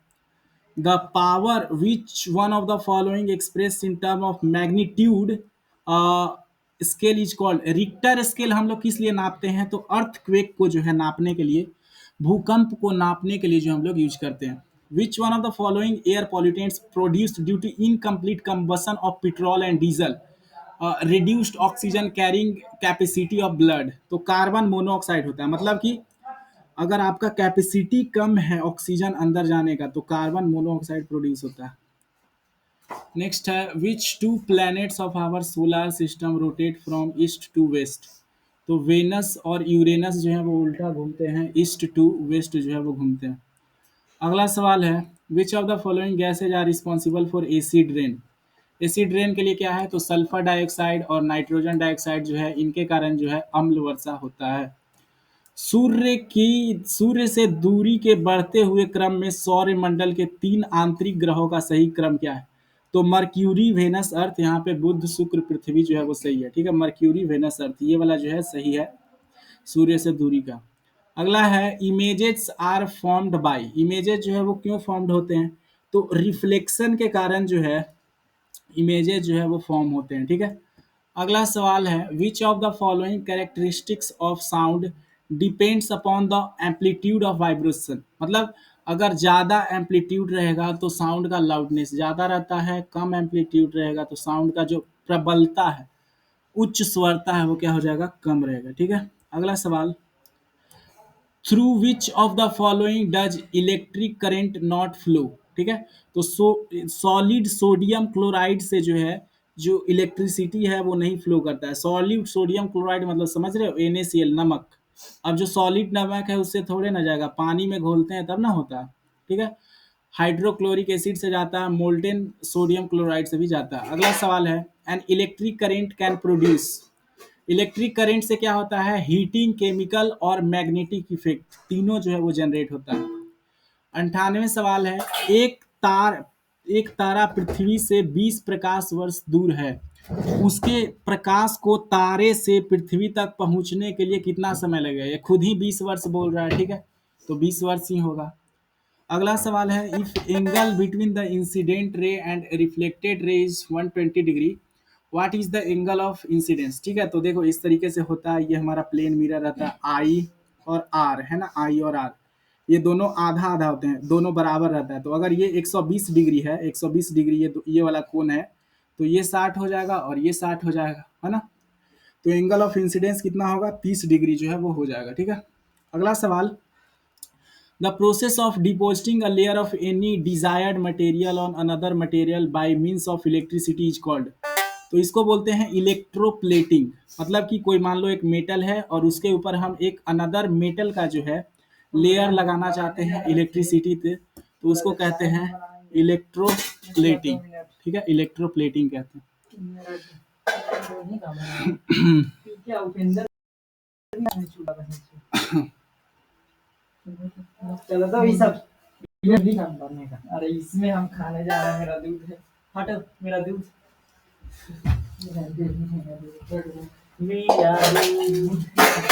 The power which one of the following express in term of magnitude scale is called, Richter scale हम लोग किस लिए नापते हैं, तो अर्थक्वेक को जो है नापने के लिए, भूकंप को नापने के लिए जो हम लोग यूज करते हैं। Which one of the following air pollutants produced due to incomplete combustion of petrol and diesel reduced oxygen carrying capacity of blood, तो कार्बन मोनोऑक्साइड होता है, मतलब कि अगर आपका कैपेसिटी कम है ऑक्सीजन अंदर जाने का तो कार्बन मोनोऑक्साइड प्रोड्यूस होता है। नेक्स्ट है, which two planets of our solar system rotate from east to west, तो वेनस और यूरेनस जो है वो उल्टा घूमते हैं, ईस्ट टू वेस्ट जो है वो घूमते हैं। अगला सवाल है, which of the following gases are responsible for acid rain, acid rain के लिए क्या है, तो सल्फर डाइऑक्साइड और नाइट्रोजन डाइऑक्साइड जो है इनके कारण जो है अम्ल वर्षा होता है। सूर्य से दूरी के बढ़ते हुए क्रम में सौर मंडल के 3 आंतरिक ग्रहों का सही क्रम क्या है, तो मर्क्यूरी वेनस अर्थ, यहाँ पे बुध शुक्र पृथ्वी जो है वो सही है, ठीक है। मर्क्यूरी वेनस अर्थ ये वाला जो है सही है सूर्य से दूरी का। अगला है images are formed by, images जो है वो क्यों फॉर्म्ड होते हैं, तो रिफ्लेक्शन के कारण जो है इमेजेस जो है वो फॉर्म होते हैं, ठीक है। अगला सवाल है which of the following characteristics of sound depends upon the amplitude of vibration, मतलब अगर ज़्यादा एम्पलीट्यूड रहेगा तो साउंड का लाउडनेस ज़्यादा रहता है, कम एम्पलीट्यूड रहेगा तो साउंड का जो प्रबलता है, उच्च स्वरता है, वो क्या हो जाएगा, कम रहेगा, ठीक है। अगला सवाल through which of the following does electric current not flow, ठीक है। तो सॉलिड सोडियम क्लोराइड से जो है जो इलेक्ट्रिसिटी है वो नहीं फ्लो करता है। सॉलिड सोडियम क्लोराइड मतलब समझ रहे हो, NaCl नमक। अब जो सॉलिड नमक है उससे थोड़े ना जाएगा, पानी में घोलते हैं तब ना होता है, ठीक है। हाइड्रोक्लोरिक एसिड से जाता है, मोल्टेन सोडियम क्लोराइड से भी जाता है। अगला सवाल है an electric current can produce, electric current से क्या होता है, हीटिंग, केमिकल और मैग्नेटिक इफेक्ट तीनों जो है वो जनरेट होता है। 98 सवाल है एक तारा पृथ्वी से 20 प्रकाश वर्ष दूर है, उसके प्रकाश को तारे से पृथ्वी तक पहुंचने के लिए कितना समय लगेगा, ये खुद ही 20 वर्ष बोल रहा है, ठीक है, तो 20 वर्ष ही होगा। अगला सवाल है if angle between the incident ray and reflected ray is 120 degree what is the angle of incidence, ठीक है। तो देखो इस तरीके से होता है, ये हमारा प्लेन मिरर रहता है आई और आर, है ना, आई और आर, ये दोनों आधा आधा होते हैं, दोनों बराबर रहता है। तो अगर ये 120 डिग्री है, 120 डिग्री ये वाला कोण है, तो ये 60 हो जाएगा और ये 60 हो जाएगा, है ना। तो एंगल ऑफ इंसिडेंस कितना होगा, 30 डिग्री जो है वो हो जाएगा, ठीक है। अगला सवाल the process of depositing a layer of any desired material on another material by means of electricity is called, तो इसको बोलते हैं इलेक्ट्रोप्लेटिंग। मतलब कि कोई मान लो एक मेटल है और उसके ऊपर हम एक अनदर मेटल का जो है लेयर लगाना चाहते हैं इलेक्ट्रिसिटी पे, तो उसको कहते हैं इलेक्ट्रोप्लेटिंग, ठीक है, इलेक्ट्रोप्लेटिंग कहते हैं। चलो तो ये सब ये भी काम करने का। अरे इसमें हम खाने जा रहे हैं, मेरा दूध है, हटो मेरा दूध, मेरा दूध, मेरा दूध।